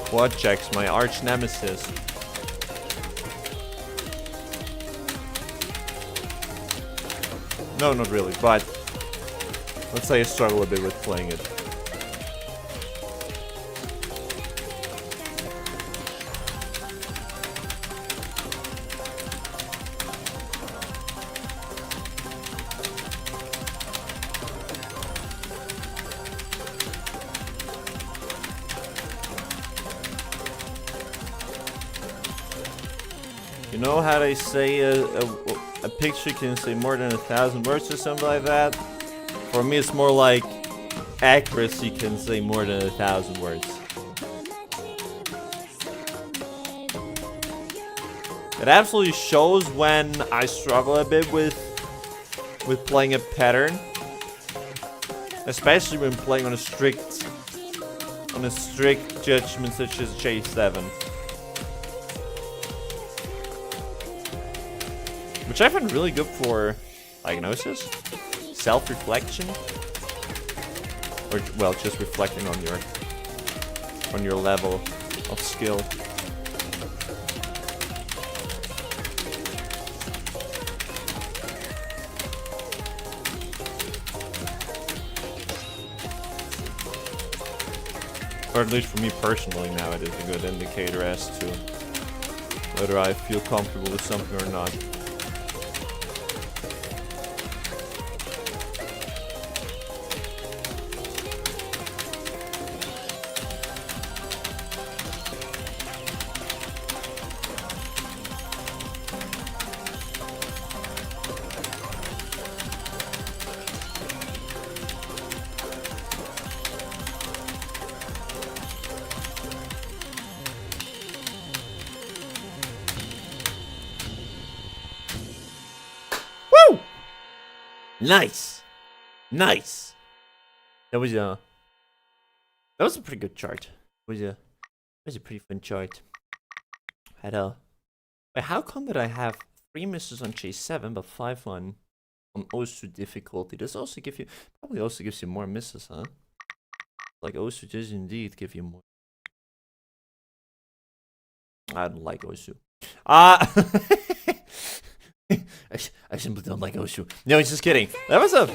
Quad checks, my arch nemesis. No, not really, but let's say I struggle a bit with playing it. You know how they say a picture can say more than 1,000 words or something like that? For me, it's more like accuracy can say more than 1,000 words. It absolutely shows when I struggle a bit with playing a pattern, especially when playing on a strict judgment such as J7. Which I find really good for diagnosis, self-reflection, or well, just reflecting on your level of skill. Or at least for me personally now, it is a good indicator as to whether I feel comfortable with something or not. Nice, nice. That was a pretty good chart. It was a pretty fun chart. Had a. Wait, how come that I have 3 misses on J7 but 5 on Osu difficulty? This also probably also gives you more misses, huh? Like Osu does indeed give you more. I don't like Osu. I simply don't like Osu. No, it's just kidding. That was a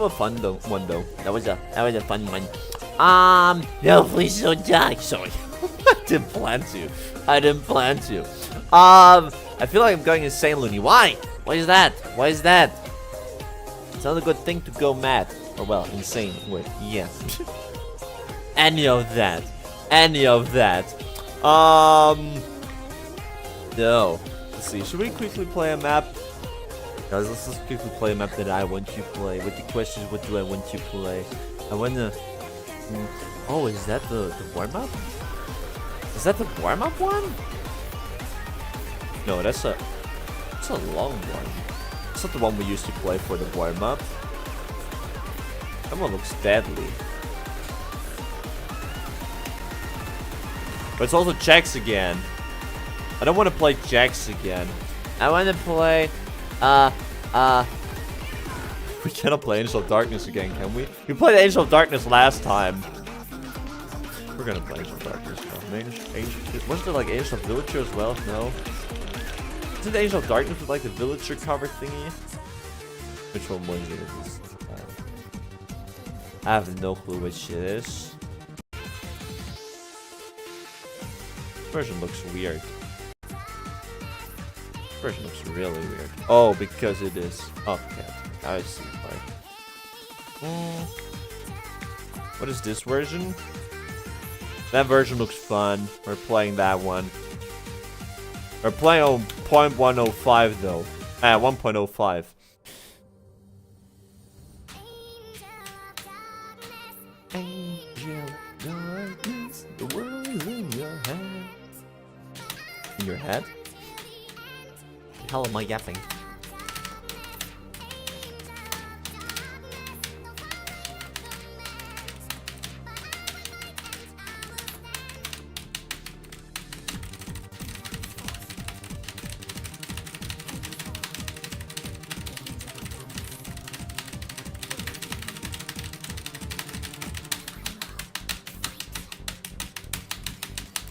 fun one though. That was a fun one. No, please don't die. Sorry. I didn't plan to. I feel like I'm going insane, Looney. Why? Why is that? It's not a good thing to go mad. Or well, insane with, yeah. Any of that. No. Let's see, should we quickly play a map? Guys, let's just quickly play a map that I want to play. With the questions, what do I want to play? I wanna... Oh, is that the warm-up? Is that the warm-up one? No, that's a long one. It's not the one we used to play for the warm-up. That one looks deadly. But it's also checks again. I don't want to play Jax again. I want to play, We cannot play Angel of Darkness again, can we? We played Angel of Darkness last time. We're gonna play Angel of Darkness now. Wasn't there like Angel of Villager as well? No. Isn't Angel of Darkness with like the Villager cover thingy? Which one was it? I have no clue which it is. version looks weird. This version looks really weird. Oh, because it is. Okay, I see why. What is this version? That version looks fun. We're playing that one. We're playing on 0.105 though. 1.05. Angel darkness, the world is in your head. In your head? The hell am I yapping?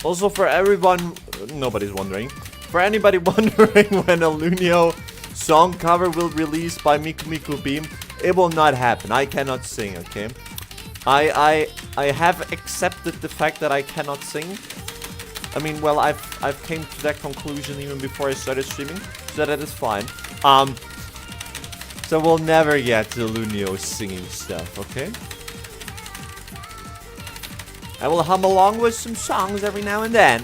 Also, for everyone, nobody's wondering. For anybody wondering when a Lunio song cover will release by Miku Miku Beam, it will not happen. I cannot sing, okay? I have accepted the fact that I cannot sing. I mean, well, I've came to that conclusion even before I started streaming, so that is fine. So we'll never get to Lunio singing stuff, okay? I will hum along with some songs every now and then,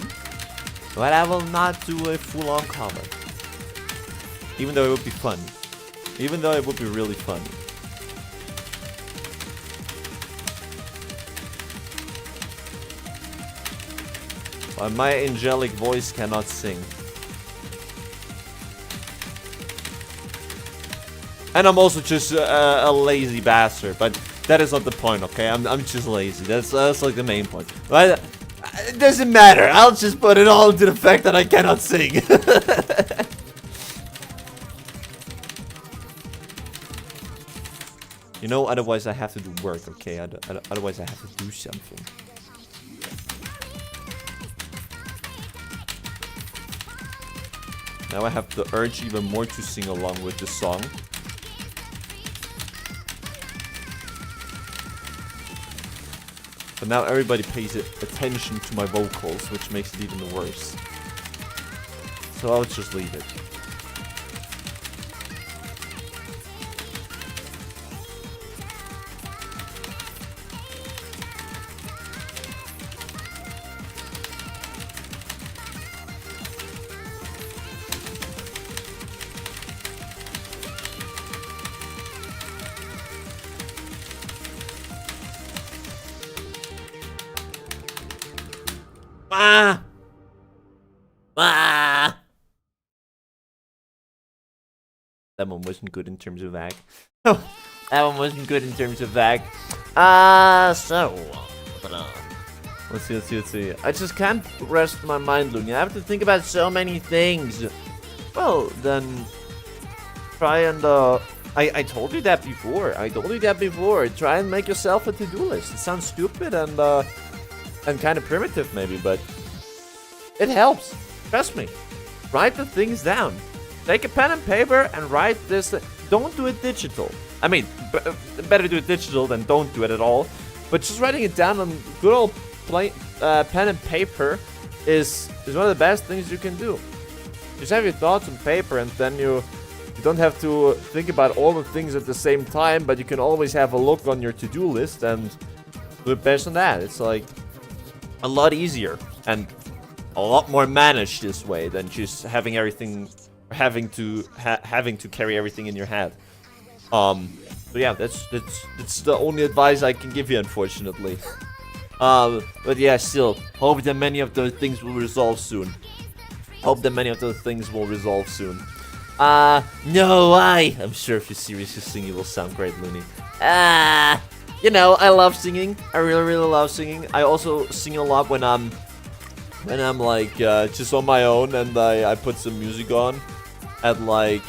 but I will not do a full-on cover. Even though it would be fun. Even though it would be really fun. But my angelic voice cannot sing. And I'm also just a lazy bastard, but that is not the point, okay? I'm just lazy. That's like the main point. But it doesn't matter. I'll just put it all into the fact that I cannot sing. You know, otherwise I have to do work, okay? Otherwise I have to do something. Now I have the urge even more to sing along with the song. But now everybody pays attention to my vocals, which makes it even worse. So I'll just leave it. Ah! Ah! That one wasn't good in terms of ag. That one wasn't good in terms of ag. So. Let's see. I just can't rest my mind, Looney. I have to think about so many things. Well, then. Try and, I told you that before. Try and make yourself a to-do list. It sounds stupid and kind of primitive maybe, but it helps. Trust me. Write the things down. Take a pen and paper and write this. Don't do it digital. I mean, better do it digital than don't do it at all. But just writing it down on good old pen and paper is one of the best things you can do. Just have your thoughts on paper, and then you don't have to think about all the things at the same time, but you can always have a look on your to-do list and do it based on that. It's like a lot easier and a lot more managed this way than just having everything, having to carry everything in your head. So yeah, that's the only advice I can give you, unfortunately. But yeah, still hope that many of those things will resolve soon. No, I'm sure if you're seriously singing, it will sound great, Looney. You know, I love singing. I really love singing. I also sing a lot when I'm like just on my own and I put some music on at like,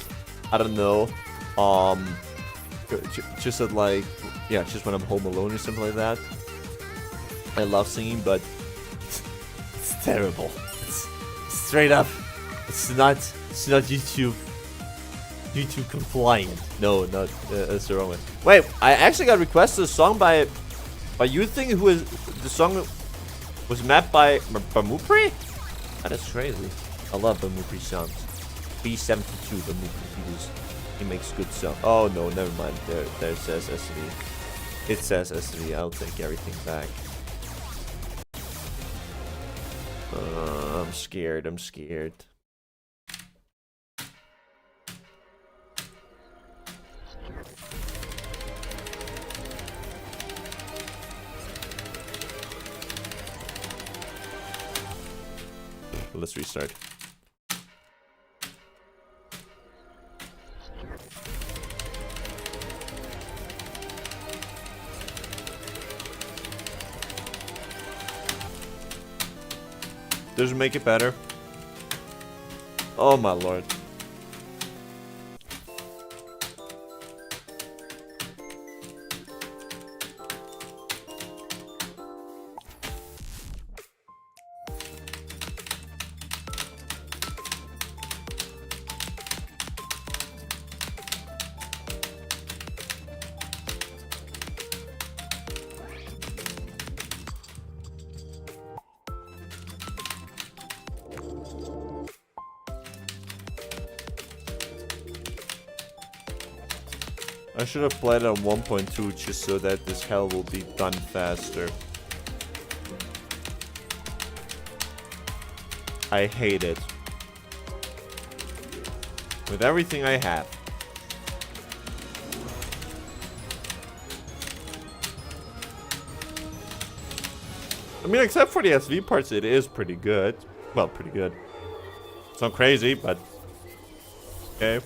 I don't know, just at like, yeah, just when I'm home alone or something like that. I love singing, but it's terrible. It's straight up. It's not YouTube compliant. No, that's the wrong one. Wait, I actually got requested a song by you thing who is the song was mapped by Mupri? That is crazy. I love Bamupri sounds. B72 Bamupri. He makes good sound. Oh no, never mind. There it says SV. It says SV. I'll take everything back. I'm scared. I'm scared. Let's restart. Doesn't make it better. Oh my lord. I should have played on 1.2 just so that this hell will be done faster. I hate it. With everything I have. I mean, except for the SV parts, it is pretty good. Well, pretty good. It's not crazy, but... okay.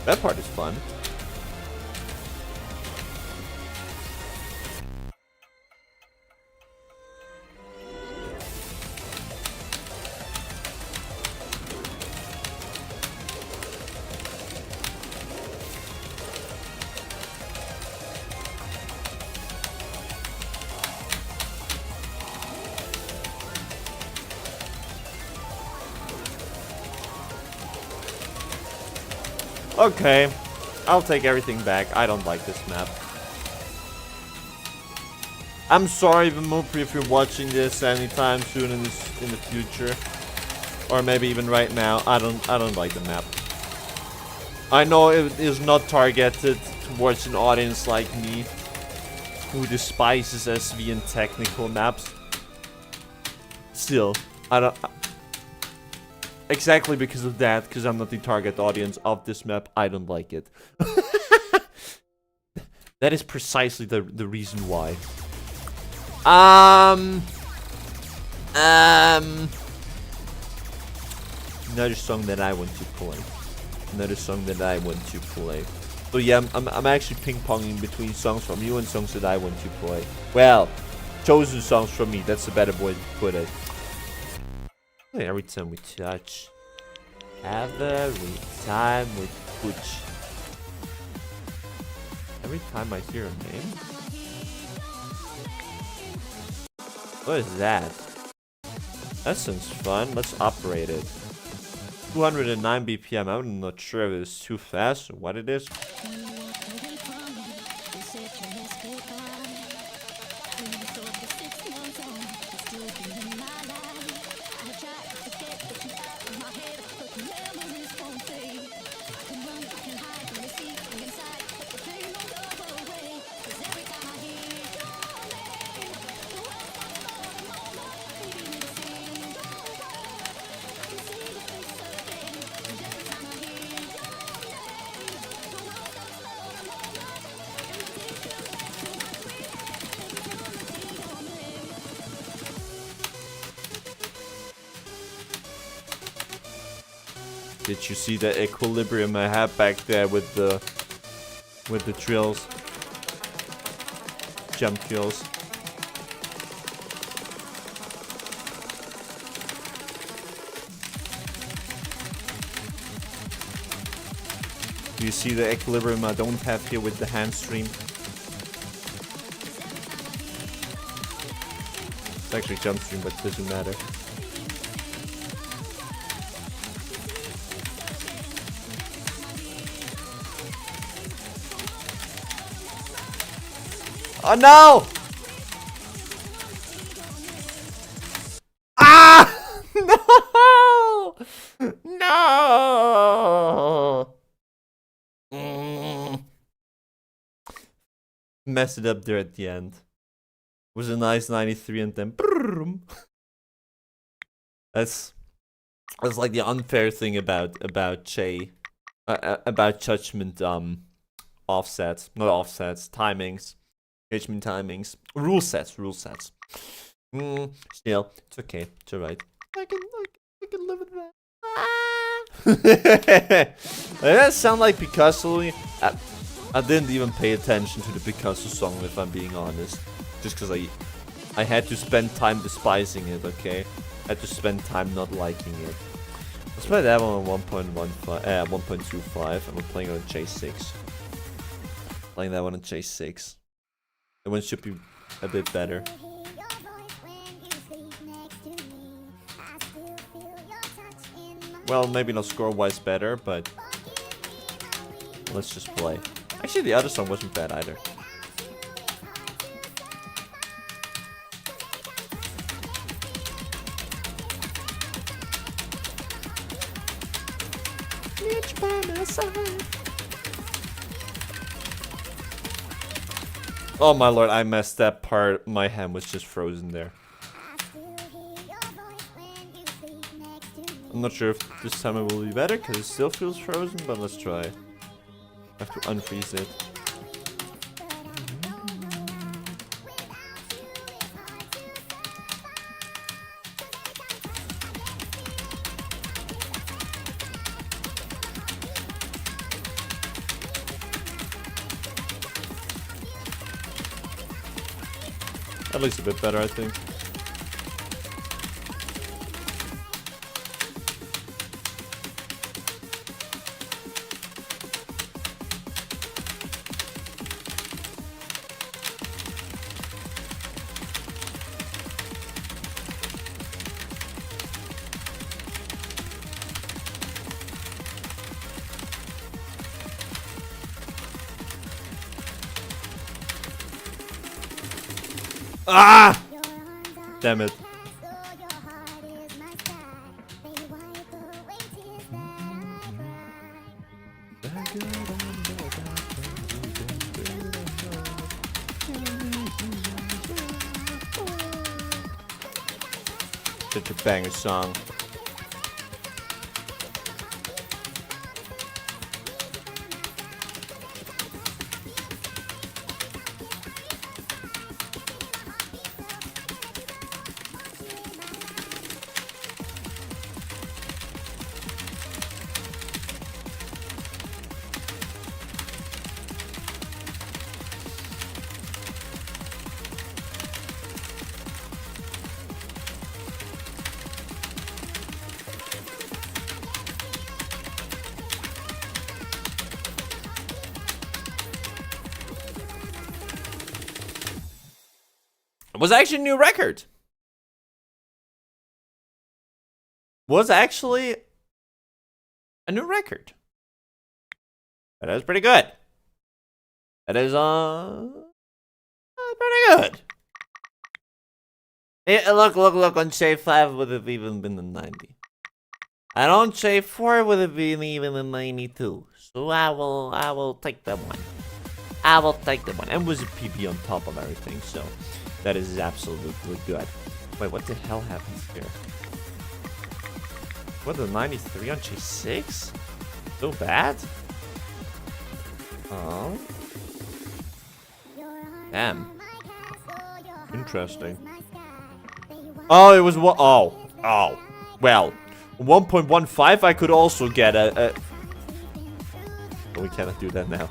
That part is fun. Okay. I'll take everything back. I don't like this map. I'm sorry, Vamupri, if you're watching this anytime soon in the future, or maybe even right now. I don't like the map. I know it is not targeted towards an audience like me, who despises SV and technical maps. Still, I don't. Exactly because of that, because I'm not the target audience of this map, I don't like it. That is precisely the reason why. Another song that I want to play. Another song that I want to play. So yeah, I'm actually ping-ponging between songs from you and songs that I want to play. Well, chosen songs from me, that's a better way to put it. Every time we touch, every time we touch, every time I hear a name. What is that? That sounds fun. Let's operate it. 209 BPM. I'm not sure if it's too fast or what it is. Did you see the equilibrium I had back there with the trills? Jump kills. Do you see the equilibrium I don't have here with the hand stream? It's actually jump stream, but it doesn't matter. Oh no! Ah! No! No! Messed it up there at the end. It was a nice 93 and then boom. That's like the unfair thing about about judgment offsets, not offsets, timings, judgment timings, rule sets. Still, it's okay, it's alright. I can live with that. That sound like Picasso. I didn't even pay attention to the Picasso song, if I'm being honest. Just because I had to spend time despising it, okay? I had to spend time not liking it. Let's play that one on 1.25, and we're playing on J6. Playing that one on J6. That one should be a bit better. Well, maybe not score-wise better, but let's just play. Actually, the other song wasn't bad either. Oh my lord, I messed that part. My hand was just frozen there. I'm not sure if this time it will be better because it still feels frozen, but let's try. I have to unfreeze it. That looks a bit better, I think. Ah! Damn it. Such a banger song. It was actually a new record. Was actually a new record. That is pretty good. That is pretty good. Yeah, look on J5 would have even been a 90. And on J4 would have been even a 92. So I will take that one. I will take that one. And was a PB on top of everything, so that is absolutely good. Wait, what the hell happens here? What, the 93 on J6? So bad? Oh. Damn. Interesting. Oh, it was what? Oh. Well, 1.15 I could also get a... But we cannot do that now.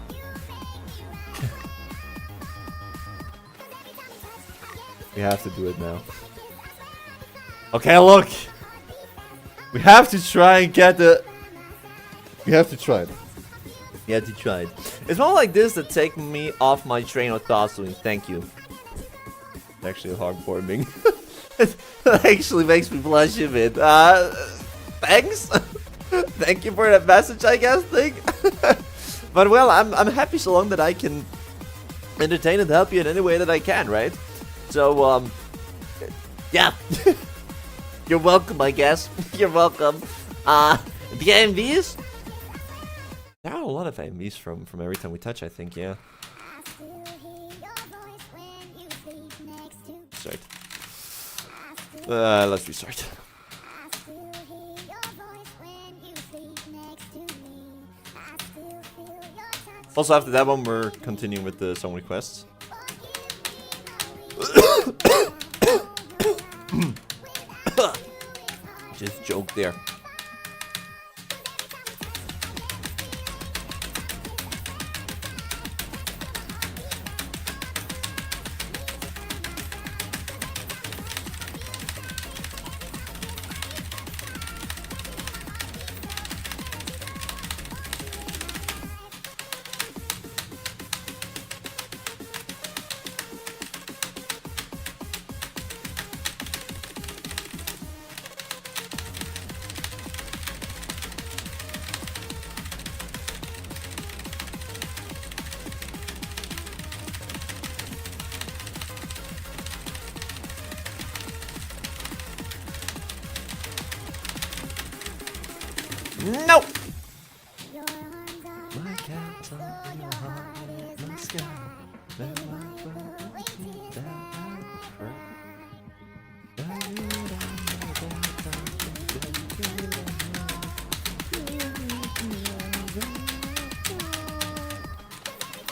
We have to do it now. Okay, look. We have to try and get the... We have to try it. We have to try it. It's more like this that take me off my train of thoughts doing thank you. It's actually heartwarming. That actually makes me blush a bit. Thanks. Thank you for that message, I guess. But well, I'm happy so long that I can entertain and help you in any way that I can, right? So, yeah. You're welcome, I guess. You're welcome. The AMVs? There are a lot of AMVs from every time we touch, I think, yeah. Start. Let's restart. Also, after that one, we're continuing with the song requests. Just joke there. No!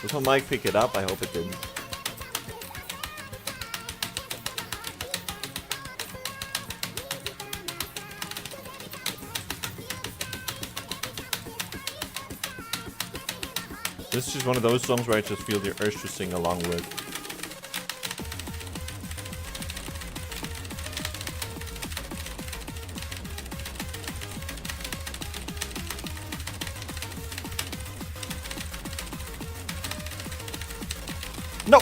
Did my mic pick it up? I hope it didn't. This is just one of those songs where I just feel the urge to sing along with. No!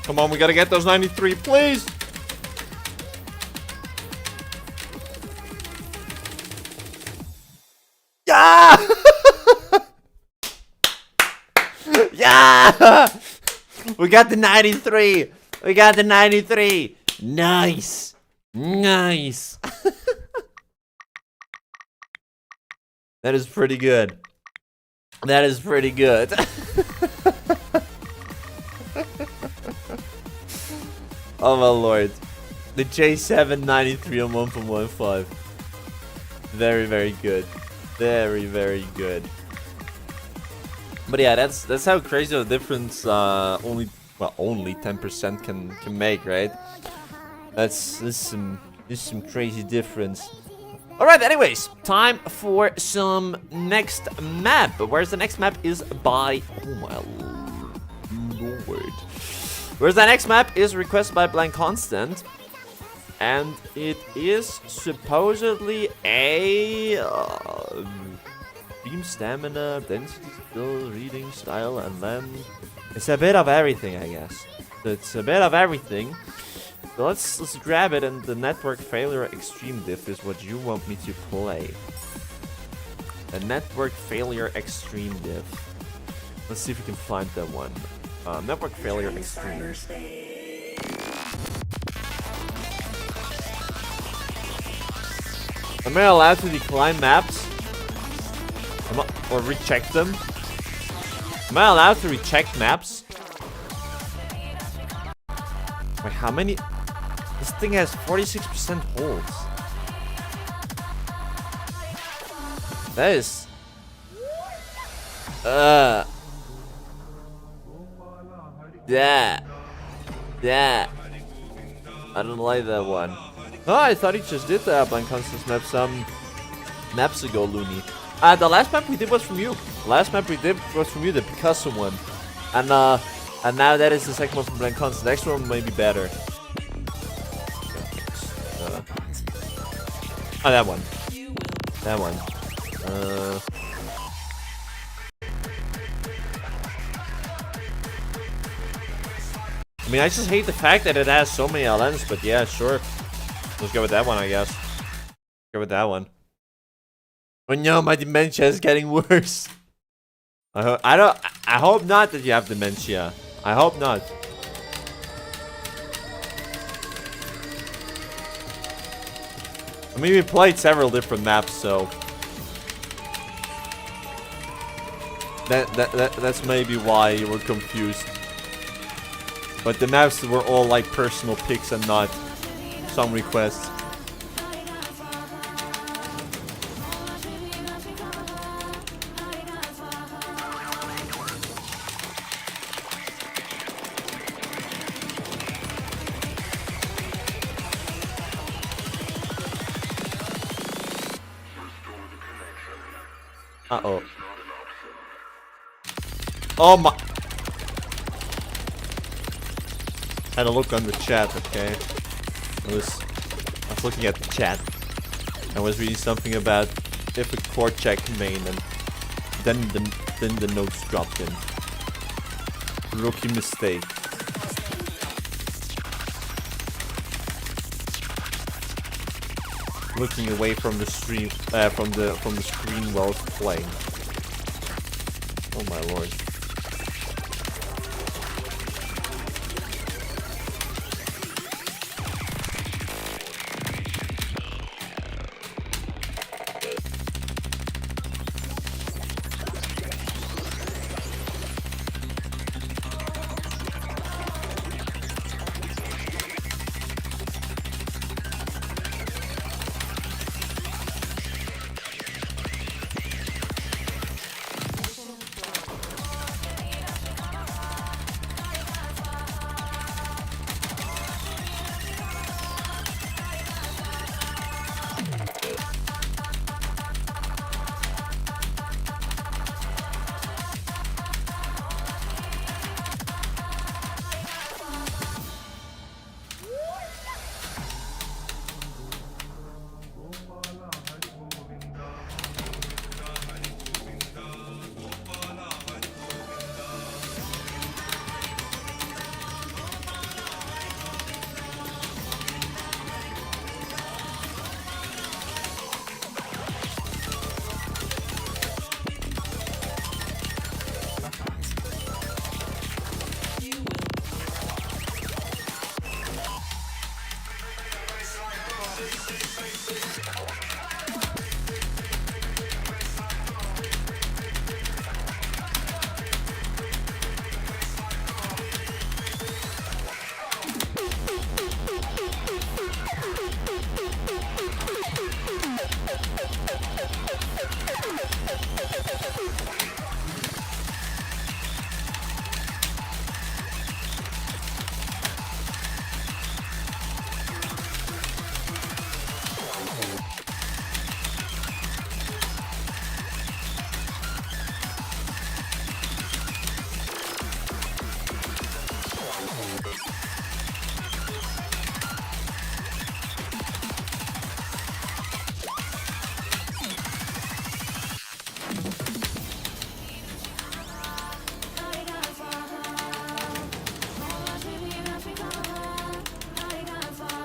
Come on, we gotta get those 93, please! Yeah! Yeah! We got the 93! We got the 93! Nice! Nice! That is pretty good. That is pretty good. Oh my lord. The J7 93 on 1.15. Very, very good. Very, very good. But yeah, that's how crazy of a difference only 10% can make, right? This is some crazy difference. Alright, anyways, time for some next map. Where's the next map is by... Oh my lord. Where's the next map is requested by Blank Constant. And it is supposedly a... beam stamina, density skill, reading style, and then... It's a bit of everything, I guess. It's a bit of everything. So let's grab it, and the network failure extreme diff is what you want me to play. A network failure extreme diff. Let's see if we can find that one. Network failure extreme. Am I allowed to decline maps? Or recheck them? Am I allowed to recheck maps? Wait, how many? This thing has 46% holds. That is... Yeah. I don't like that one. Oh, I thought he just did the Blank Constance map some maps ago, Looney. The last map we did was from you. The last map we did was from you, the Picasso one. And now that is the second one from Blank Constance. The next one may be better. Oh, that one. That one. I mean, I just hate the fact that it has so many LNs, but yeah, sure. Let's go with that one, I guess. Go with that one. Oh no, my dementia is getting worse. I hope not that you have dementia. I hope not. I mean, we played several different maps, so that's maybe why you were confused. But the maps were all like personal picks and not some requests. Uh-oh. Oh my... Had a look on the chat, okay? I was looking at the chat. I was reading something about if a core check main, and then the notes dropped in. Rookie mistake. Looking away from the stream, from the screen while it's playing. Oh my lord.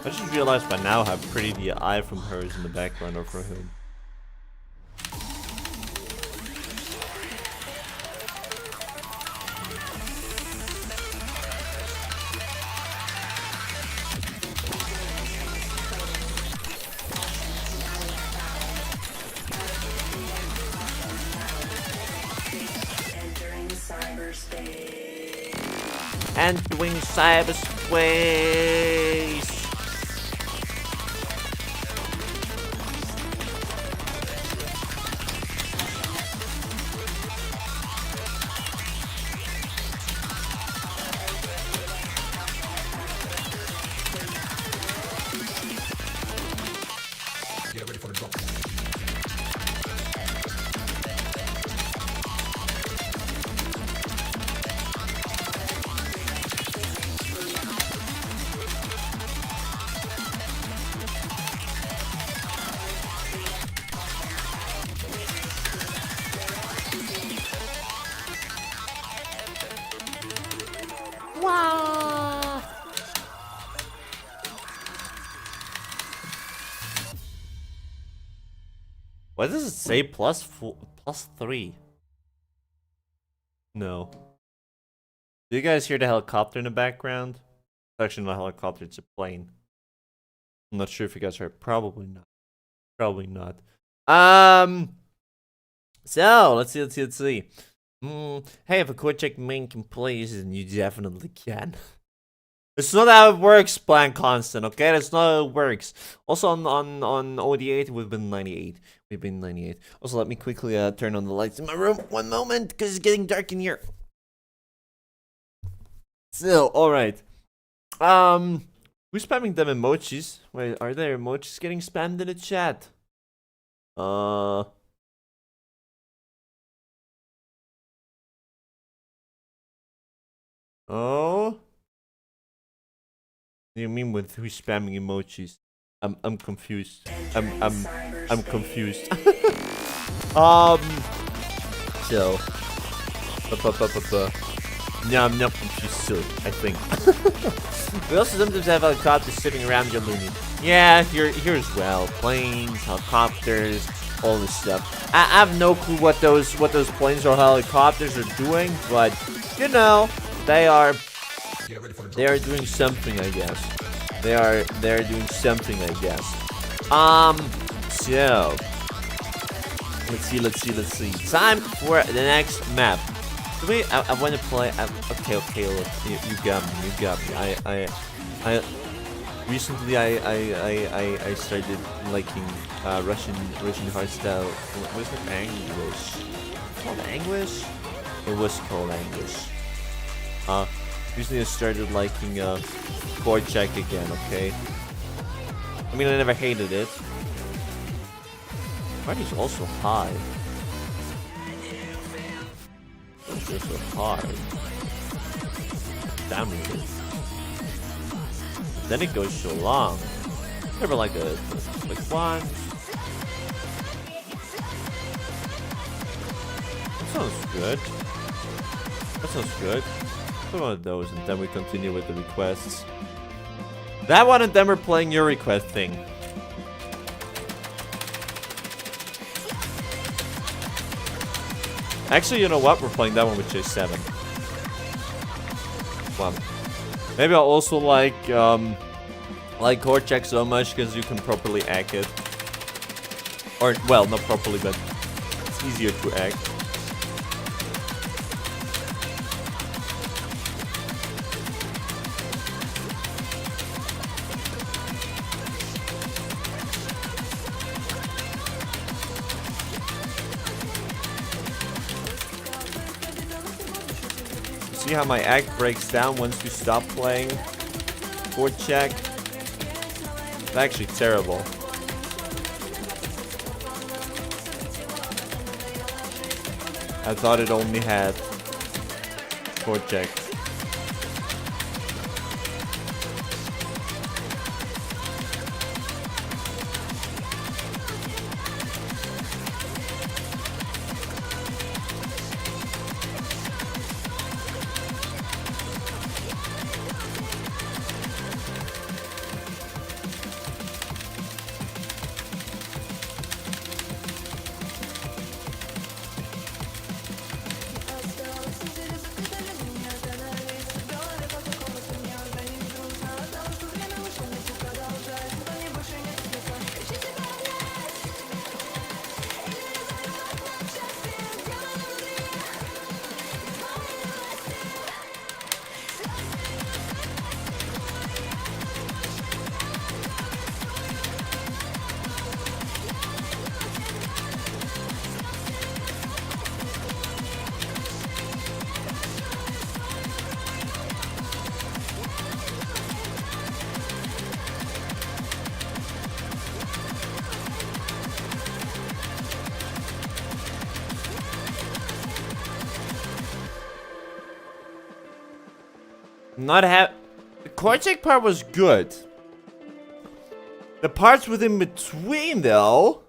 I just realized by now how pretty the eye from her is in the background of her hood. Entering cyberspace. Get ready for the drop. Why does it say +3? No. Do you guys hear the helicopter in the background? It's actually not a helicopter, it's a plane. I'm not sure if you guys heard. Probably not. Probably not. So, let's see. Hey, if a core check main can play, then you definitely can. It's not how it works, Plan Constant, okay? That's not how it works. Also, on OD8, we've been 98. We've been 98. Also, let me quickly turn on the lights in my room. One moment, because it's getting dark in here. So, alright. Who's spamming them emojis? Wait, are there emojis getting spammed in the chat? Oh? What do you mean with who's spamming emojis? I'm confused. I'm confused. So. No, I'm not confused too, I think. We also sometimes have helicopters sitting around your loony. Yeah, here as well. Planes, helicopters, all this stuff. I have no clue what those planes or helicopters are doing, but you know, they are doing something, I guess. They're doing something, I guess. So let's see. Time for the next map. I want to play. Okay, look, you got me. I recently I started liking Russian hardstyle. What is it? English. It's called English. It was called English. Recently I started liking board check again. Okay. I mean, I never hated it. Party's also high. It's so hard. Damn it. Then it goes so long. Never like a quick one. That sounds good. Put one of those and then we continue with the requests. That one and then we're playing your request thing. Actually, you know what? We're playing that one with J7. Well, maybe I'll also like core check so much because you can properly hack it. Or, well, not properly, but it's easier to hack. See how my act breaks down once you stop playing board check? It's actually terrible. I thought it only had board check. The Cortex part was good. The parts within between, though.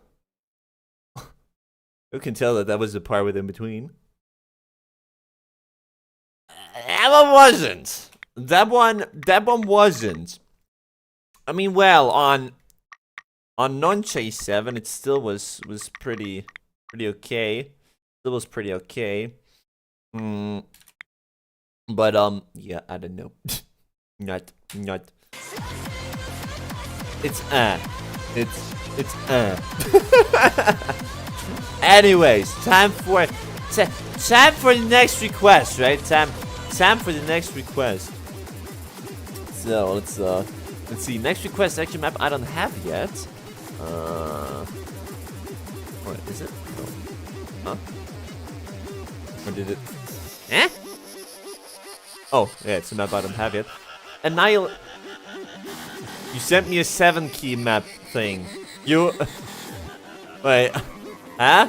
You can tell that was the part within between. That one wasn't. That one wasn't. I mean, well, on On non-chase 7, it still was pretty okay. Still was pretty okay. But yeah, I don't know. not. It's Anyways, time for the next request, right? Time for the next request. So let's see. Next request action map I don't have yet. What is it? No. Huh? Or did it? Eh? Oh, yeah, it's a map I don't have yet. You sent me a 7-key map thing. Wait. Huh?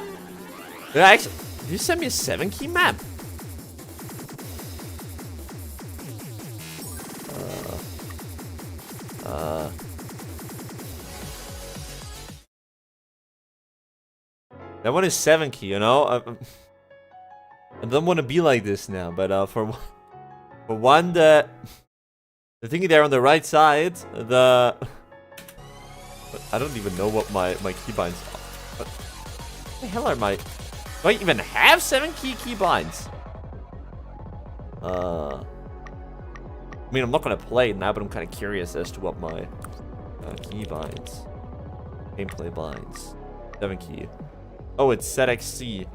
Did you send me a 7-key map? That one is 7-key, you know? I don't want to be like this now, but for one, the thingy there on the right side, I don't even know what my keybinds are. What the hell are my... Do I even have 7-key keybinds? I mean, I'm not gonna play it now, but I'm kind of curious as to what my keybinds, gameplay binds, 7-key. Oh, it's ZXC.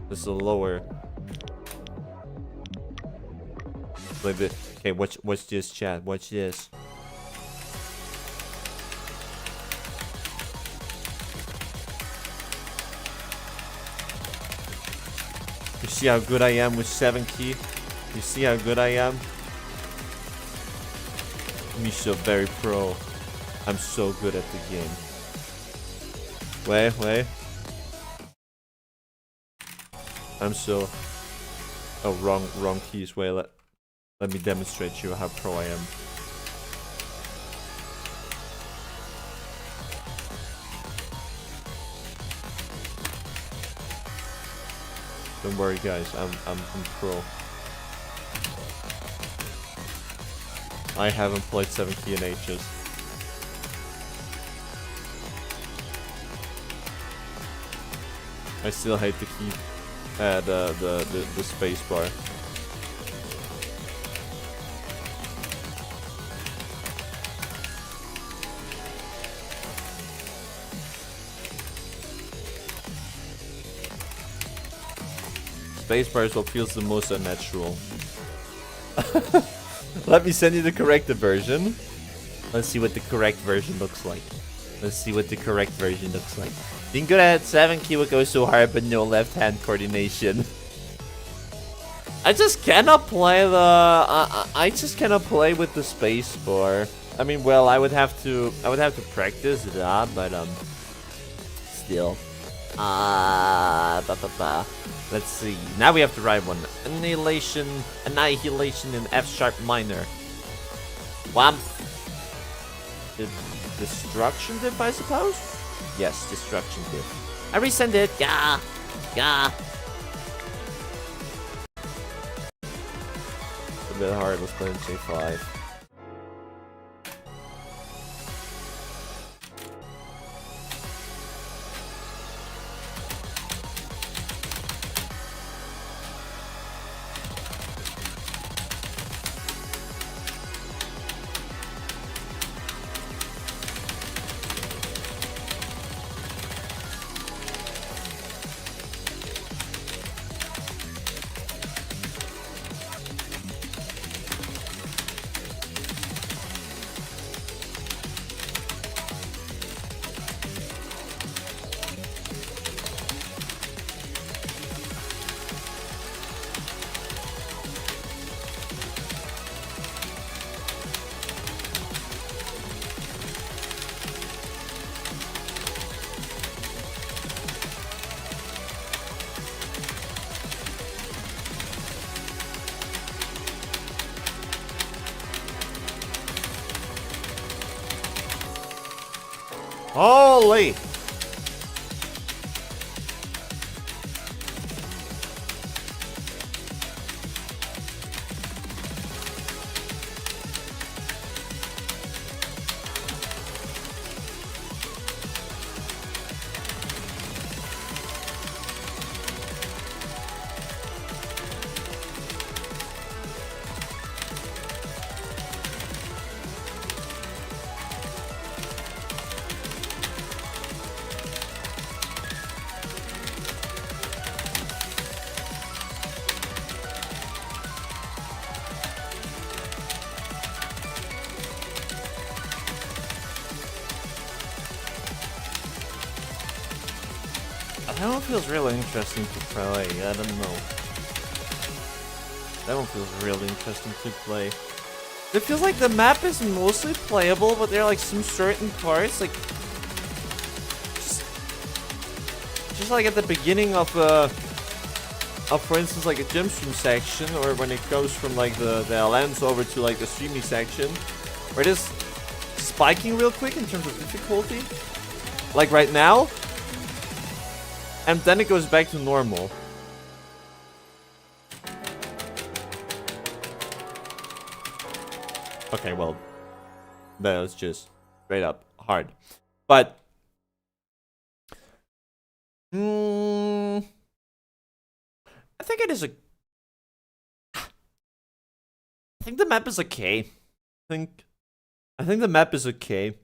This is a lower. Like this. Okay, watch this, chat. Watch this. You see how good I am with 7-key? You see how good I am? I'm so very pro. I'm so good at the game. Wait. I'm so... Oh, wrong keys. Wait, let me demonstrate to you how pro I am. Don't worry, guys. I'm pro. I haven't played 7-key in ages. I still hate the key. The space bar. Space bar is what feels the most unnatural. Let me send you the corrected version. Let's see what the correct version looks like. Being good at 7-key would go so hard, but no left-hand coordination. I just cannot play I just cannot play with the space bar. I mean, well, I would have to practice that, but still. Let's see. Now we have to write one. Annihilation in F sharp minor. Wham. Destruction diff, I suppose? Yes, destruction diff. I resend it. Yeah. It's a bit hard. Let's play in J5. Holy! That one feels really interesting to play. I don't know. That one feels really interesting to play. It feels like the map is mostly playable, but there are like some certain parts, like just like at the beginning of for instance, like a gym stream section, or when it goes from like the LMs over to like the streaming section, where it is spiking real quick in terms of difficulty, like right now, and then it goes back to normal. Okay, well, that was just straight up hard, but I think it is a. I think the map is okay. I think the map is okay.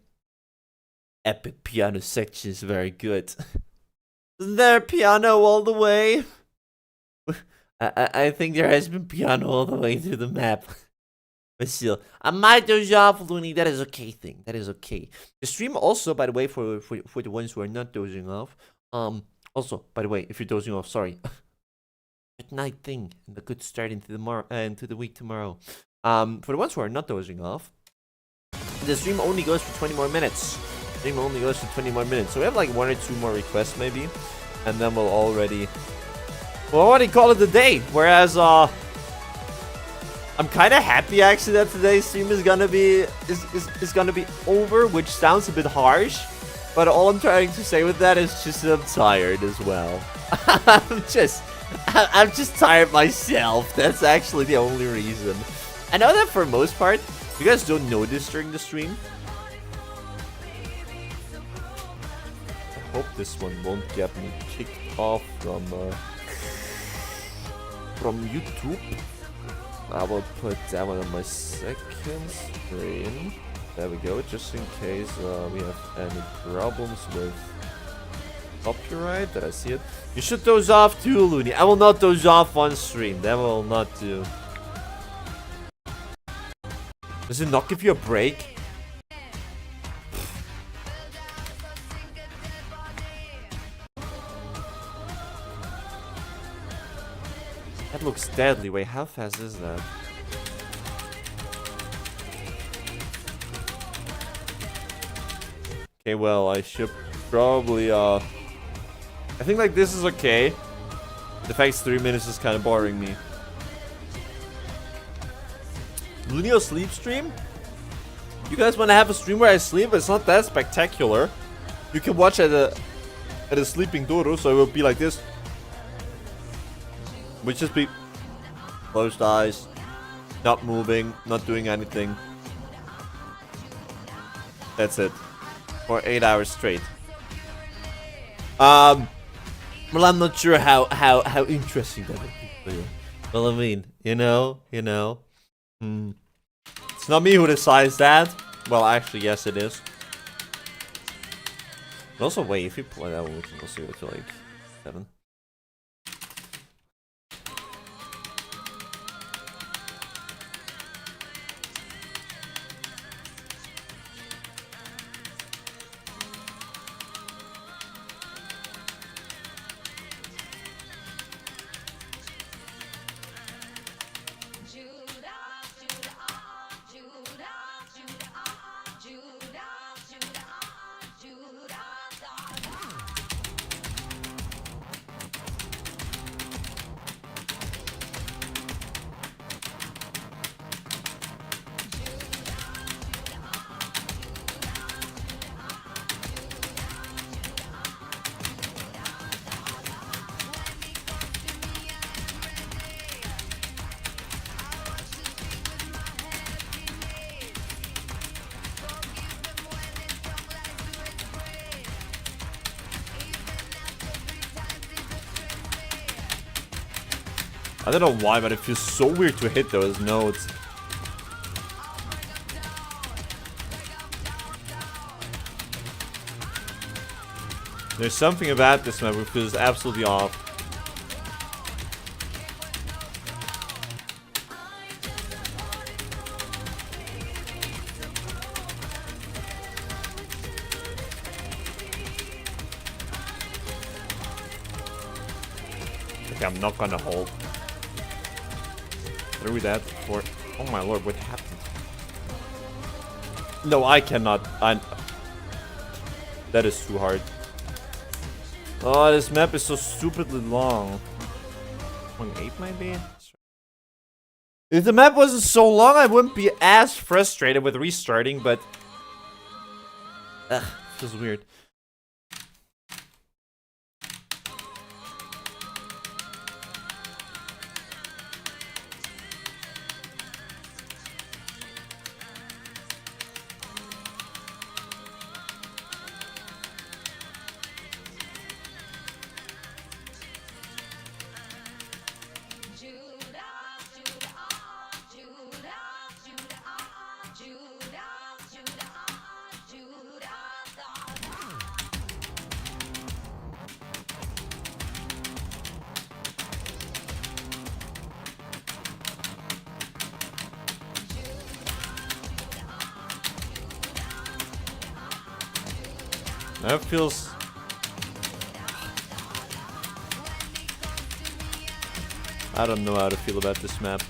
Epic piano section is very good. Isn't there piano all the way? I think there has been piano all the way through the map. But still, I might doze off, Looney. That is okay thing. That is okay. The stream also, by the way, for the ones who are not dozing off. Also, by the way, if you're dozing off, sorry. At night thing, and a good start into the week tomorrow. For the ones who are not dozing off, the stream only goes for 20 more minutes. So we have like 1 or 2 more requests maybe, and then we'll already call it a day. Whereas I'm kind of happy actually that today's stream is gonna be over, which sounds a bit harsh, but all I'm trying to say with that is just that I'm tired as well. I'm just tired myself. That's actually the only reason. I know that for the most part, you guys don't notice during the stream. I hope this one won't get me kicked off from YouTube. I will put that one on my second screen. There we go, just in case we have any problems with copyright. Did I see it? You should doze off too, Looney. I will not doze off on stream. That will not do. Does it not give you a break? That looks deadly. Wait, how fast is that? Okay, well, I should probably, I think, like, this is okay. The fact it's 3 minutes is kind of boring me. Lunio sleep stream? You guys want to have a stream where I sleep? It's not that spectacular. You can watch at a sleeping Doro, so it will be like this. Which just be closed eyes, not moving, not doing anything. That's it. For 8 hours straight. Well, I'm not sure how interesting that would be for you. Well, I mean, you know. It's not me who decides that. Well, actually, yes, it is. But also, wait, if you play that one, we can also go to like 7. I don't know why, but it feels so weird to hit those notes. There's something about this map which feels absolutely off. Okay, I'm not gonna hold. Through that for... Oh my lord, what happened? No, I cannot. That is too hard. Oh, this map is so stupidly long. 0.8 maybe? If the map wasn't so long, I wouldn't be as frustrated with restarting, but... Ugh, feels weird. That feels... I don't know how to feel about this map.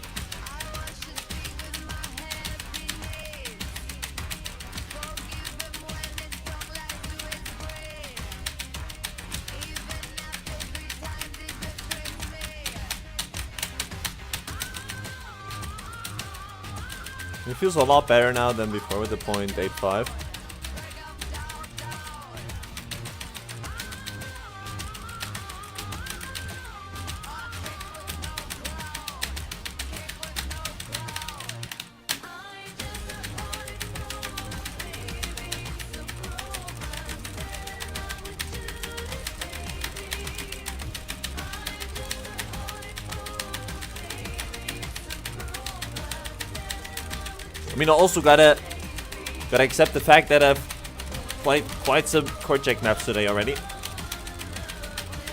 It feels a lot better now than before with the 0.85. I mean, I also gotta accept the fact that I've played quite some core check maps today already,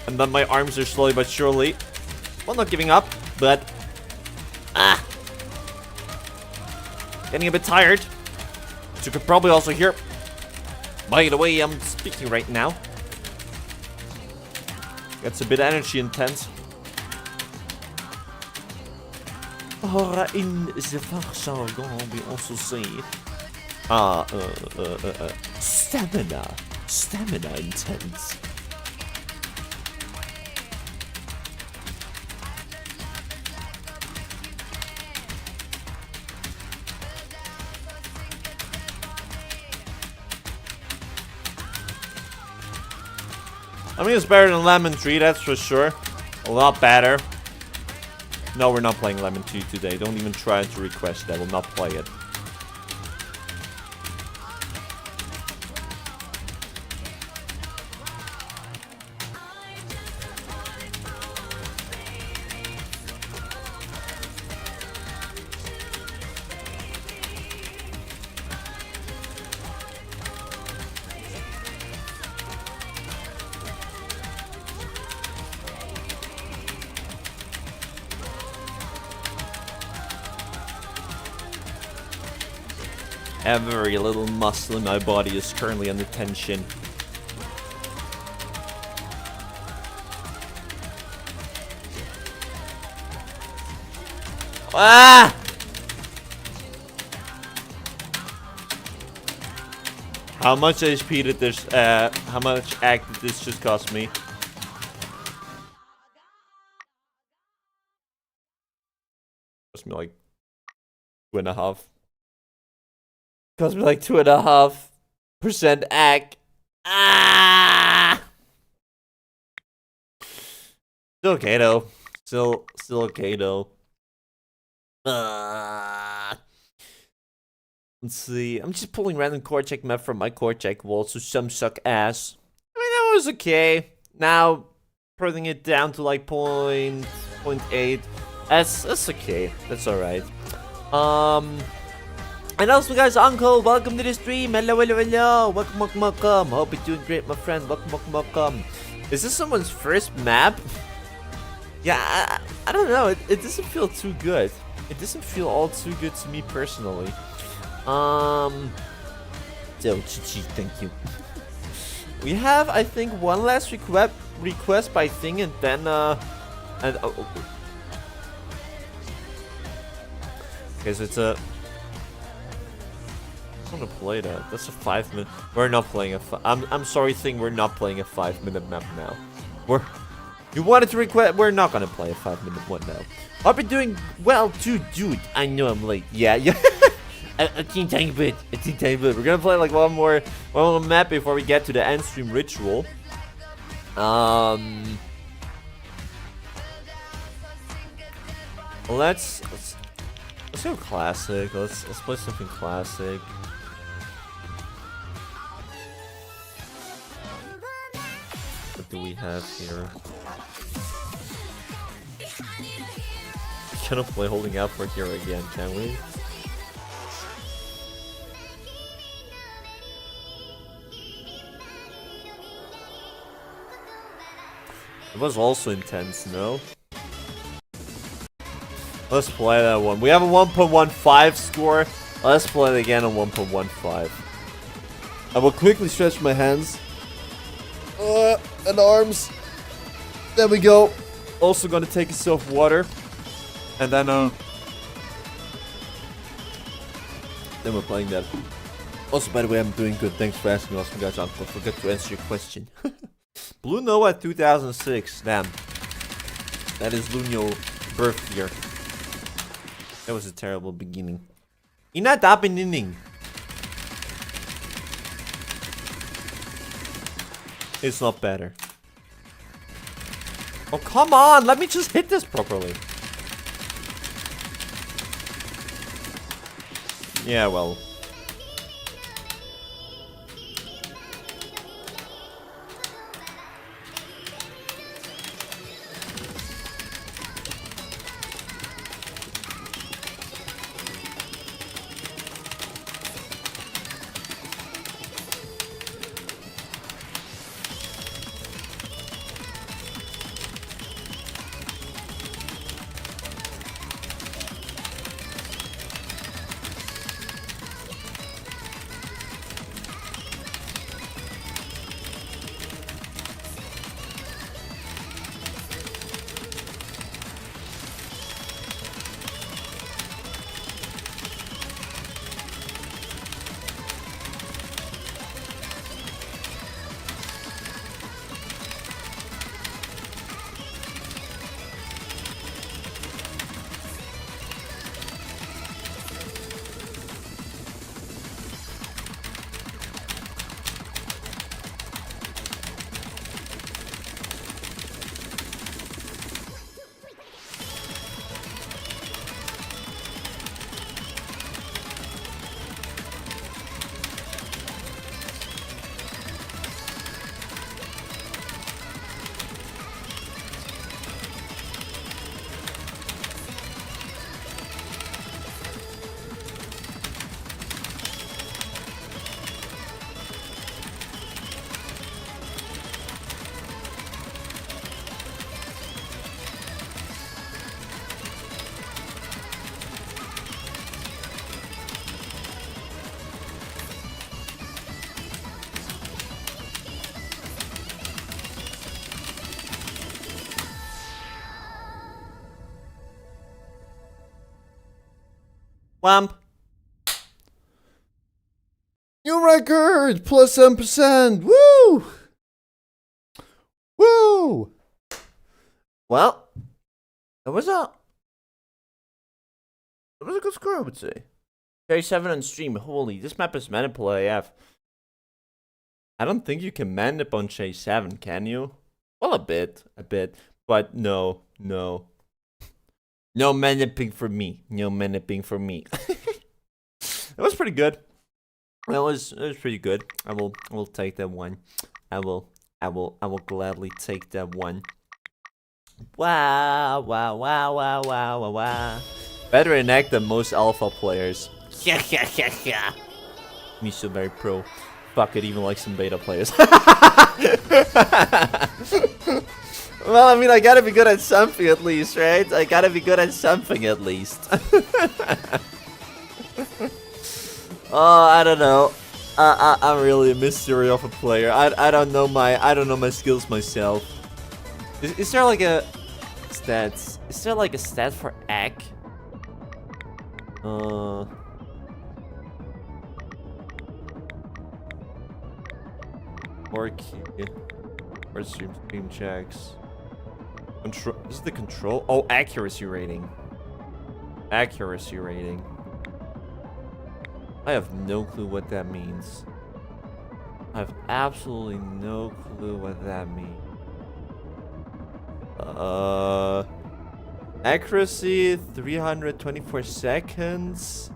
and then my arms are slowly but surely, well, not giving up, but getting a bit tired. As you could probably also hear by the way I'm speaking right now. Gets a bit energy intense. Or in the French jargon, we also say stamina intense. I mean, it's better than Lemon Tree, that's for sure. A lot better. No, we're not playing Lemon Tree today. Don't even try to request that. We'll not play it. Every little muscle in my body is currently under tension. Ah! How much HP did this, how much act did this just cost me? Cost me like 2.5. Cost me like 2.5% act. Ah! Still okay though. Still okay though. Let's see. I'm just pulling random core check map from my core check wall, so some suck ass. I mean, that was okay. Now, putting it down to like 0.8. That's okay. That's alright. And also, guys, Uncle, welcome to the stream. Hello. Welcome. Hope you're doing great, my friend. Welcome. Is this someone's first map? Yeah, I don't know. It doesn't feel too good. It doesn't feel all too good to me personally. So, GG, thank you. We have, I think, one last request by Thing, and then And okay, so it's a. I want to play that. That's a 5 minute. We're not playing a. I'm sorry, thing. We're not playing a 5-minute map now. You wanted to request. We're not gonna play a 5-minute one now. I've been doing well too, dude. I know I'm late. Yeah. a teeny bit. We're gonna play like one more map before we get to the end stream ritual. Let's go classic. Let's play something classic. What do we have here? Cannot play holding out for hero again, can we? It was also intense, no? Let's play that one. We have a 1.15 score. Let's play it again on 1.15. I will quickly stretch my hands. And arms. There we go. Also gonna take a sip of water. And then we're playing that. Also, by the way, I'm doing good. Thanks for asking, awesome guys. I forgot to answer your question. Blue Noah 2006. Damn. That is Luno birth year. That was a terrible beginning. Ina da beginning. It's not better. Oh, come on! Let me just hit this properly. Yeah, well. Wamp. New record! Plus 7%! Woo! Woo! Well, that was a good score, I would say. 37 on stream. Holy, this map is manipul AF. I don't think you can manip on J7, can you? Well, a bit. But no. No maniping for me. No maniping for me. It was pretty good. It was pretty good. I will take that one. I will gladly take that one. Wow. Better enact than most alpha players. Yeah. Me so very pro. Fuck it, even like some beta players. Well, I mean, I gotta be good at something at least, right? I gotta be good at something at least. Oh, I don't know. I'm really a mystery of a player. I don't know my skills myself. Is there like a Stats. Is there like a stat for egg? Or key. Or stream checks. Control. This is the control. Oh, accuracy rating. Accuracy rating. I have no clue what that means. I have absolutely no clue what that means. Accuracy 324 seconds.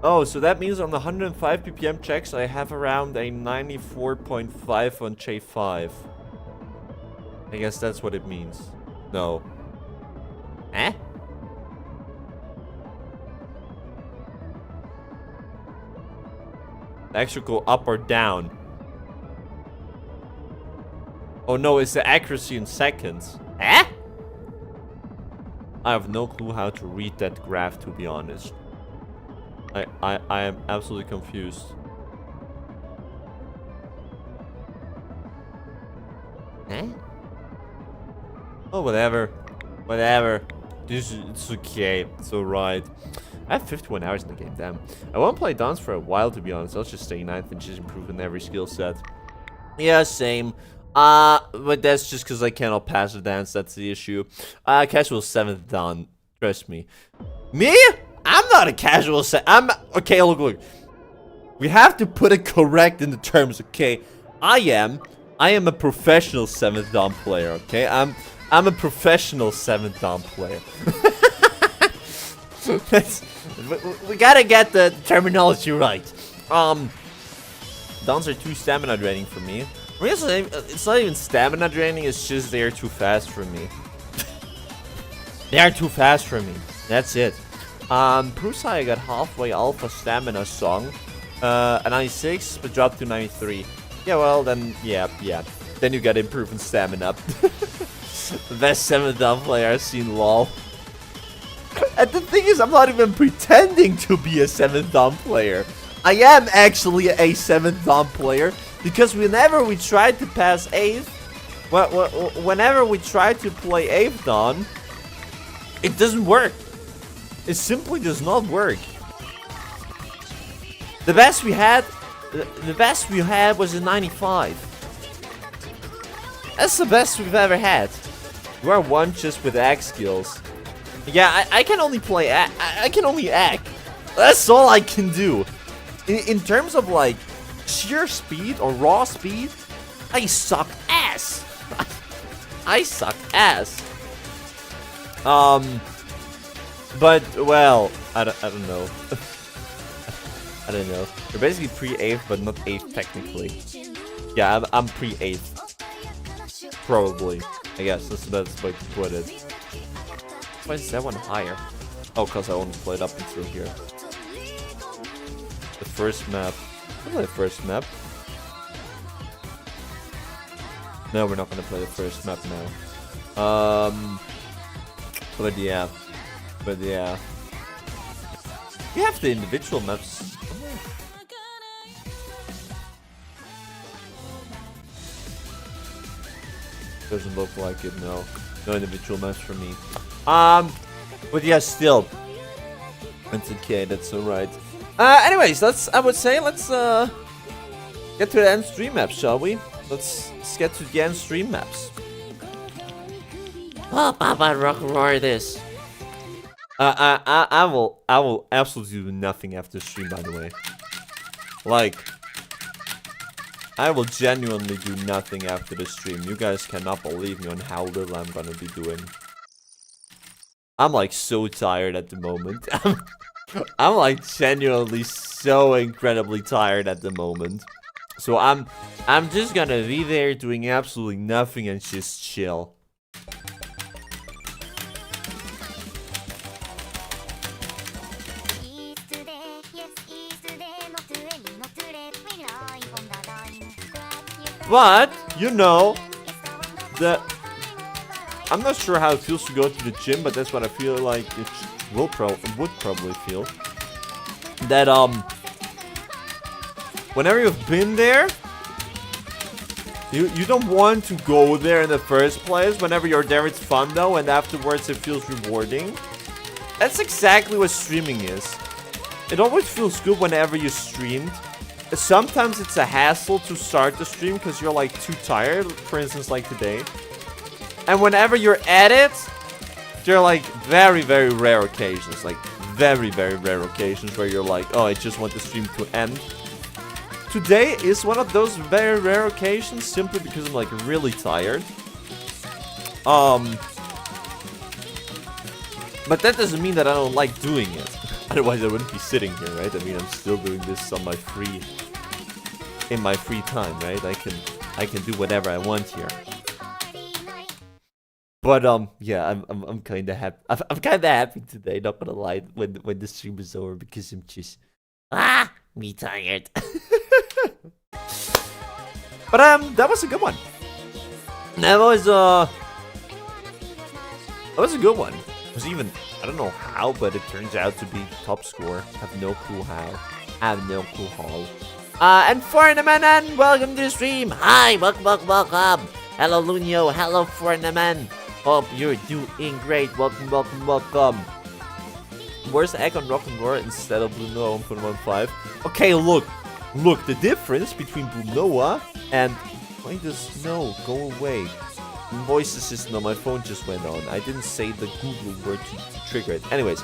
Oh, so that means on the 105 ppm checks, I have around a 94.5 on J5. I guess that's what it means. No. Eh? Actually go up or down. Oh no, it's the accuracy in seconds. Eh? I have no clue how to read that graph, to be honest. I am absolutely confused. Eh? Oh, whatever. Whatever. It's okay. It's alright. I have 51 hours in the game, damn. I won't play dance for a while, to be honest. I'll just stay 9th and just improve in every skill set. Yeah, same. But that's just because I cannot pass the dance. That's the issue. Casual 7th dan. Trust me. Me? I'm not a casual okay, look. We have to put it correct in the terms, okay? I am a professional 7th dan player, okay? I'm a professional 7th dan player. we gotta get the terminology right. Downs are too stamina draining for me. I mean, it's not even stamina draining, it's just they're too fast for me. They are too fast for me. That's it. Prusa, I got halfway alpha stamina song. 96, but dropped to 93. Yeah, well, then, yeah. Then you gotta improve in stamina. The best 7th dan player I've seen, lol. And the thing is, I'm not even pretending to be a 7th dan player. I am actually a 7th dan player, because whenever we try to pass 8th, whenever we try to play 8th dan, it doesn't work. It simply does not work. The best we had was a 95. That's the best we've ever had. You are one just with act skills. Yeah, I can only play I can only act. That's all I can do. In terms of like sheer speed or raw speed, I suck ass. I suck ass. But well, I don't know. I don't know. You're basically pre-8th, but not 8th technically. Yeah, I'm pre-8th. Probably. I guess that's the best way to put it. Why is that one higher? Oh, because I only played up until here. The first map. I'll play the first map. No, we're not gonna play the first map now. But yeah. We have the individual maps. Doesn't look like it, no. No individual maps for me. But yeah, still. That's okay, that's alright. Anyways, let's get to the end stream maps, shall we? Let's get to the end stream maps. Oh, Papa Rock Roar this. I will absolutely do nothing after stream, by the way. Like, I will genuinely do nothing after the stream. You guys cannot believe me on how little I'm gonna be doing. I'm like so tired at the moment. I'm like genuinely so incredibly tired at the moment. So I'm just gonna be there doing absolutely nothing and just chill. But, you know, I'm not sure how it feels to go to the gym, but that's what I feel like it would probably feel. That, whenever you've been there, You don't want to go there in the first place. Whenever you're there, it's fun though, and afterwards it feels rewarding. That's exactly what streaming is. It always feels good whenever you streamed. Sometimes it's a hassle to start the stream because you're like too tired, for instance like today. And whenever you're at it, there are like very, very rare occasions, like very, very rare occasions where you're like, oh, I just want the stream to end. Today is one of those very rare occasions simply because I'm like really tired. But that doesn't mean that I don't like doing it. Otherwise I wouldn't be sitting here, right? I mean, I'm still doing this on my free time, right? I can do whatever I want here. But yeah, I'm kind of happy. I'm kind of happy today. Not gonna lie, when the stream is over, because I'm just me tired. But that was a good one. That was a good one. It was even, I don't know how, but it turns out to be top score. I have no clue how. I have no clue how. And Fornaman, welcome to the stream. Hi, welcome. Hello, Lunio. Hello, Fornaman. Hope you're doing great. Welcome. Where's the egg on Rock and Roll instead of Blue Noah 1.15? Okay, look, the difference between Blue Noah and... Why does Snow go away? Voice assistant on my phone just went on. I didn't say the Google word to trigger it. Anyways,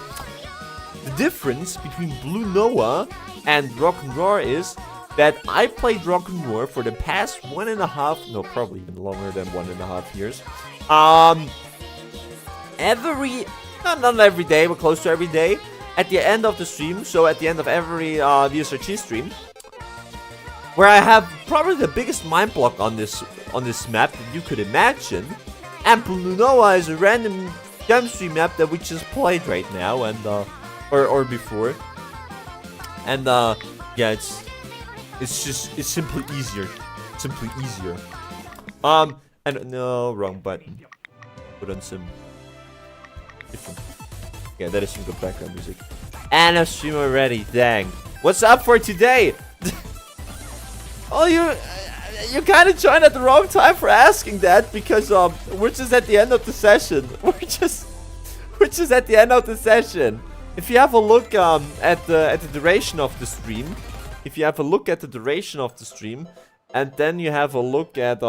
the difference between Blue Noah and Rock and Roar is that I played Rock and Roar for the past 1.5, no, probably even longer than 1.5 years. Not every day, but close to every day, at the end of the stream, so at the end of every VSRG stream, where I have probably the biggest mind block on this map that you could imagine, and Blue Noah is a random gem stream map that we just played right now, and or before, and yeah, it's simply easier, and no, wrong button. Put on some different. Yeah, that is some good background music. And a stream already. Dang. What's up for today? Oh, you kind of joined at the wrong time for asking that, because we're just at the end of the session. We're just at the end of the session. If you have a look at the duration of the stream, and then you have a look at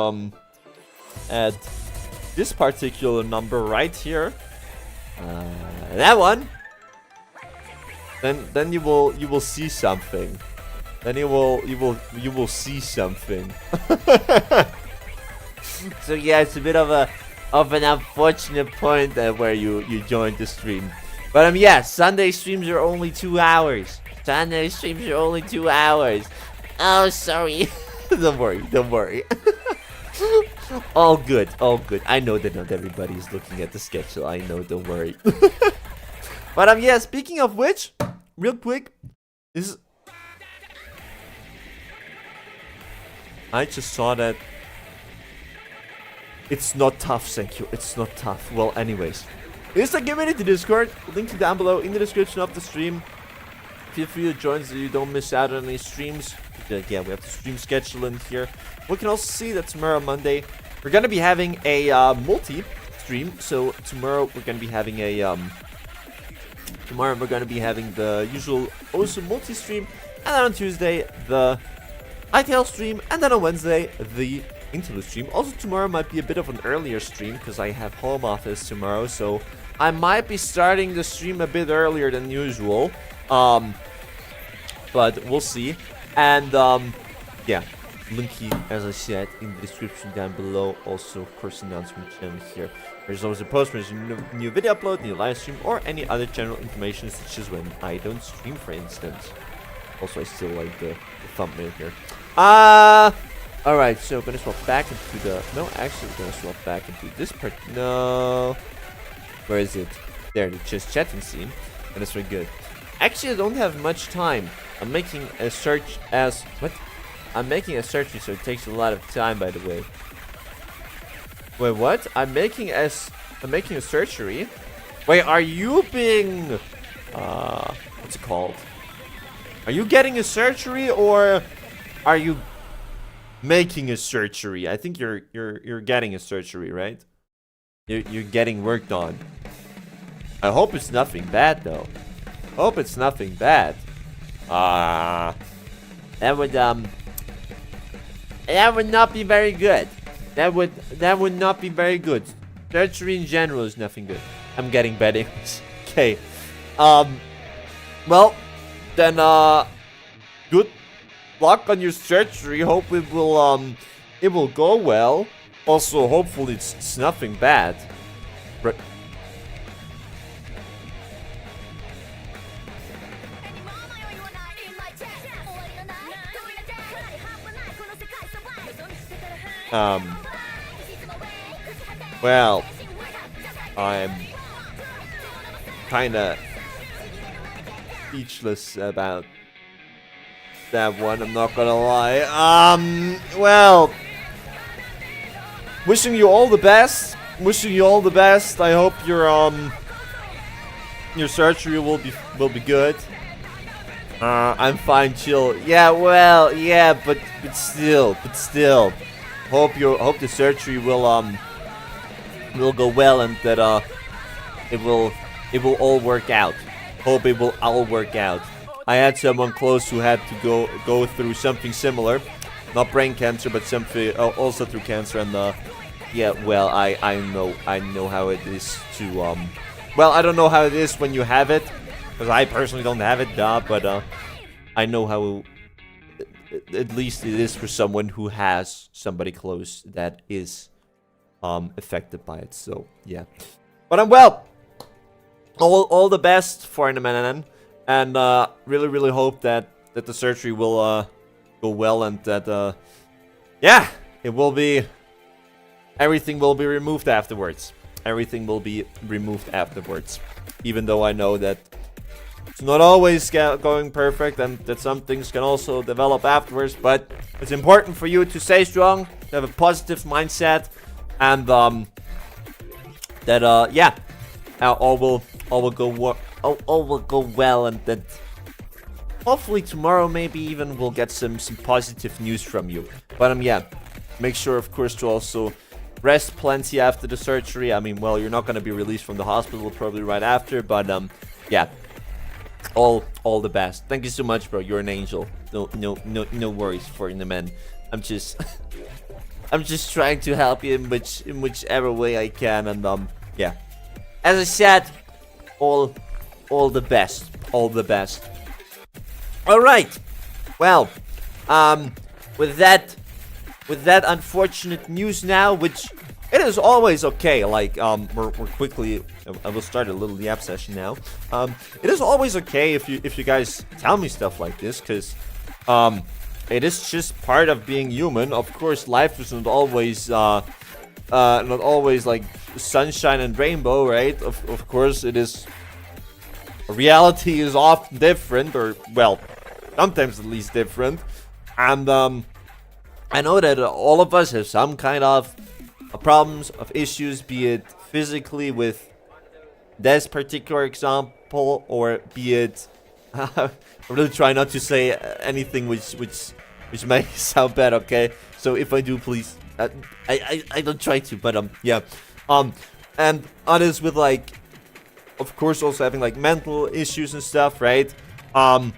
this particular number right here, that one, then you will see something. Then you will see something. So yeah, it's a bit of an unfortunate point where you joined the stream. But yeah, Sunday streams are only 2 hours. Oh, sorry. Don't worry. All good. I know that not everybody is looking at the schedule. I know, don't worry. But yeah, speaking of which, real quick, I just saw that it's not tough, thank you. It's not tough. Well, anyways, here's the community Discord. Link down below in the description of the stream. Feel free to join so you don't miss out on any streams. Yeah, we have the stream schedule in here. We can also see that tomorrow, Monday, we're gonna be having a multi-stream. So tomorrow we're gonna be having the usual awesome multi-stream, and then on Tuesday the ITL stream, and then on Wednesday the Interlude stream. Also tomorrow might be a bit of an earlier stream because I have home office tomorrow, so I might be starting the stream a bit earlier than usual. But we'll see. And yeah, linky, as I said, in the description down below. Also, of course, announcement channel here. There's always a post when there's a new video upload, new live stream, or any other general information, such as when I don't stream, for instance. Also, I still like the thumbnail here. Alright, so I'm gonna swap back into the... No, actually, I'm gonna swap back into this part. No. Where is it? There, the just chatting scene. And it's very good. Actually, I don't have much time. I'm making a search as... What? I'm making a search, so it takes a lot of time, by the way. Wait, what? I'm making a surgery? Wait, are you being... what's it called? Are you getting a surgery, or are you making a surgery. I think you're getting a surgery, right? You're getting worked on. I hope it's nothing bad though. Hope it's nothing bad. That would not be very good. That would not be very good. Surgery in general is nothing good. I'm getting bad English. Okay. Well, then good luck on your surgery. Hope it will go well. Also, hopefully it's nothing bad. Right. Well, I'm kinda speechless about that one, I'm not gonna lie. Well, wishing you all the best. Wishing you all the best. I hope your surgery will be good. I'm fine, chill. Yeah, well, yeah, but still. Hope the surgery will go well and that it will all work out. Hope it will all work out. I had someone close who had to go through something similar, not brain cancer, but something also through cancer, and yeah, well, I know how it is to well, I don't know how it is when you have it, because I personally don't have it, but I know how at least it is for someone who has somebody close that is affected by it. So yeah, but I'm well. All the best for Omen, and really hope that the surgery will go well, and that yeah, everything will be removed afterwards. Everything will be removed afterwards. Even though I know that it's not always going perfect, and that some things can also develop afterwards, but it's important for you to stay strong, to have a positive mindset, and that yeah, all will go well, and that hopefully tomorrow maybe even we'll get some positive news from you. But yeah, make sure of course to also rest plenty after the surgery. I mean, well, you're not gonna be released from the hospital probably right after, but yeah. All the best. Thank you so much, bro. You're an angel. No worries for the man. I'm just trying to help you in whichever way I can, and yeah. As I said, all the best. All the best. All right. Well, with that unfortunate news now, which it is always okay. Like we're quickly. I will start a little yap session now. It is always okay if you guys tell me stuff like this, because it is just part of being human. Of course, life is not always like sunshine and rainbow, right? Of course, it is. Reality is often different, or well, sometimes at least different. And I know that all of us have some kind of problems, of issues, be it physically with this particular example, or be it I really try not to say anything which may sound bad, okay? So if I do, please, I don't try to, but yeah, and others with, like, of course, also having like mental issues and stuff, right? I'm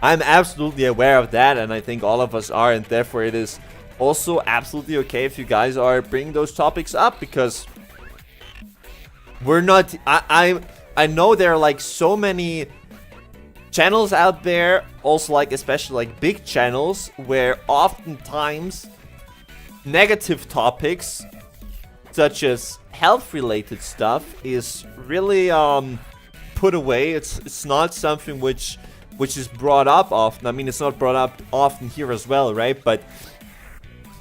absolutely aware of that, and I think all of us are, and therefore it is also absolutely okay if you guys are bringing those topics up, because we're not. I know there are like so many channels out there, also like especially like big channels, where oftentimes negative topics such as health related stuff is really put away. It's not something which is brought up often. I mean, it's not brought up often here as well, right? But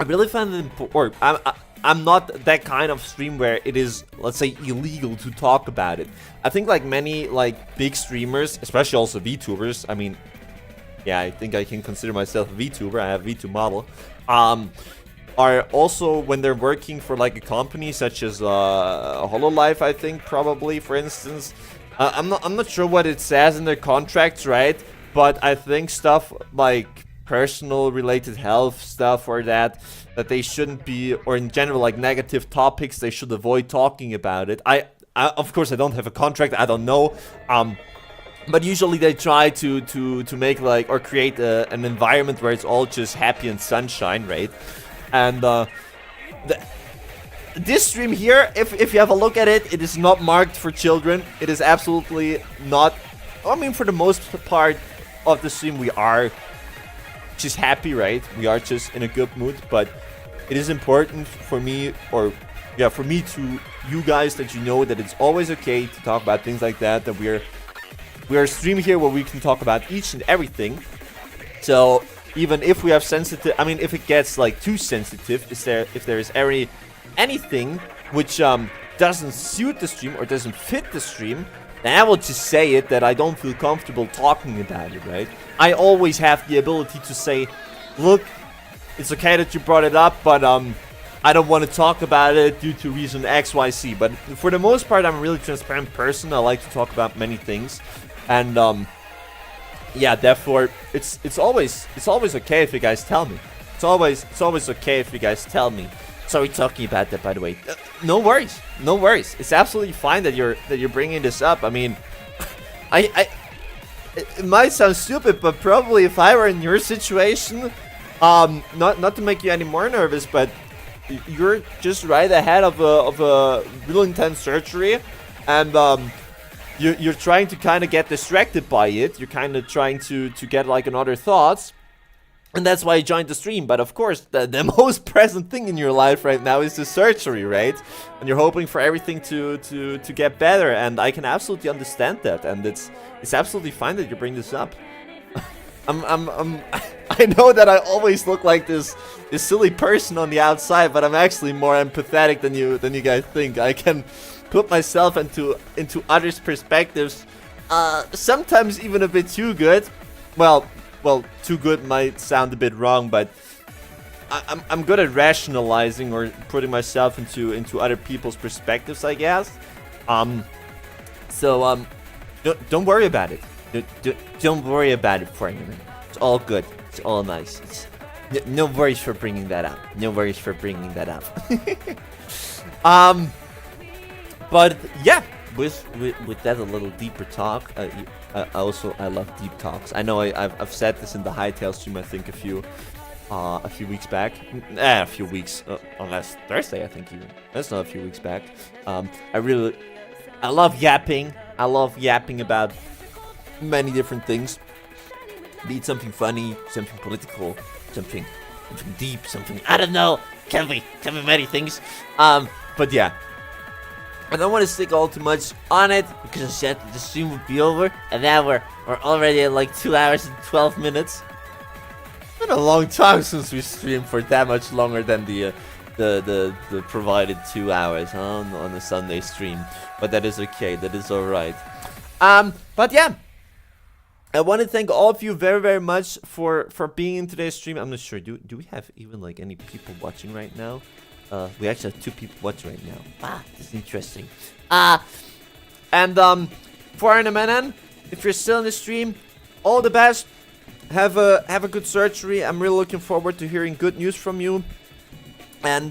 I really find it important. I'm not that kind of stream where it is, let's say, illegal to talk about it. I think like many like big streamers, especially also VTubers, I mean, yeah, I think I can consider myself a VTuber. I have a VTube model. Are also, when they're working for like a company such as HoloLive, I think probably, for instance, I'm not sure what it says in their contracts, right? But I think stuff like personal related health stuff or that they shouldn't be, or in general like negative topics, they should avoid talking about it. I of course I don't have a contract, I don't know, but usually they try to make like, or create an environment where it's all just happy and sunshine, right? And this stream here, if you have a look at it, it is not marked for children. It is absolutely not. I mean, for the most part of the stream, we are just happy, right? We are just in a good mood, but it is important for me, or yeah, for me to you guys, that you know that it's always okay to talk about things like that, that we're a stream here where we can talk about each and everything. So even if we have sensitive, I mean, if it gets like too sensitive, if there is anything which doesn't suit the stream or doesn't fit the stream, then I will just say it, that I don't feel comfortable talking about it, right? I always have the ability to say, look, it's okay that you brought it up, but I don't want to talk about it due to reason X, Y, Z. But for the most part, I'm a really transparent person. I like to talk about many things, and yeah, therefore, it's always okay if you guys tell me. It's always okay if you guys tell me. Sorry, talking about that, by the way. No worries, no worries. It's absolutely fine that you're bringing this up. I mean, it might sound stupid, but probably if I were in your situation, not to make you any more nervous, but you're just right ahead of a real intense surgery, and you're trying to kind of get distracted by it. You're kind of trying to get like another thoughts. And that's why I joined the stream. But of course, the most present thing in your life right now is the surgery, right? And you're hoping for everything to get better. And I can absolutely understand that. And it's absolutely fine that you bring this up. I know that I always look like this silly person on the outside, but I'm actually more empathetic than you guys think. I can put myself into others' perspectives, sometimes even a bit too good. Well, too good might sound a bit wrong, but I'm good at rationalizing or putting myself into other people's perspectives, I guess. So don't worry about it. Don't worry about it for a minute. It's all good. It's all nice. No worries for bringing that up. No worries for bringing that up. But yeah, with that a little deeper talk. I love deep talks. I know I've said this in the Hightail stream, I think a few weeks back. A few weeks, last Thursday, I think even. That's not a few weeks back. I love yapping. I love yapping about many different things. Be it something funny, something political, something deep, something, I don't know. Can be many things. But yeah. I don't want to stick all too much on it, because I said the stream would be over, and now we're already at like 2 hours and 12 minutes. It's been a long time since we streamed for that much longer than the provided 2 hours, huh, on the Sunday stream. But that is okay, that is alright. But yeah, I want to thank all of you very, very much for being in today's stream. I'm not sure, do we have even like any people watching right now? We actually have 2 people watching right now. That's interesting. And for Arnamanan, if you're still in the stream, all the best. Have a good surgery. I'm really looking forward to hearing good news from you. And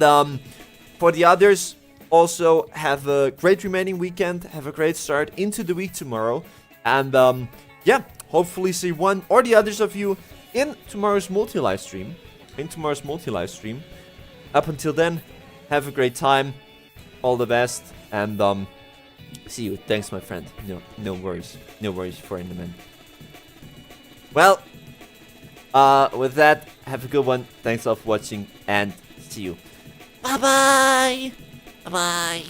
for the others, also have a great remaining weekend. Have a great start into the week tomorrow. And yeah, hopefully see one or the others of you in tomorrow's multi-live stream. Up until then, have a great time. All the best. And see you. Thanks, my friend. No worries. No worries for in the man. Well, with that, have a good one. Thanks all for watching, and see you. Bye-bye. Bye-bye.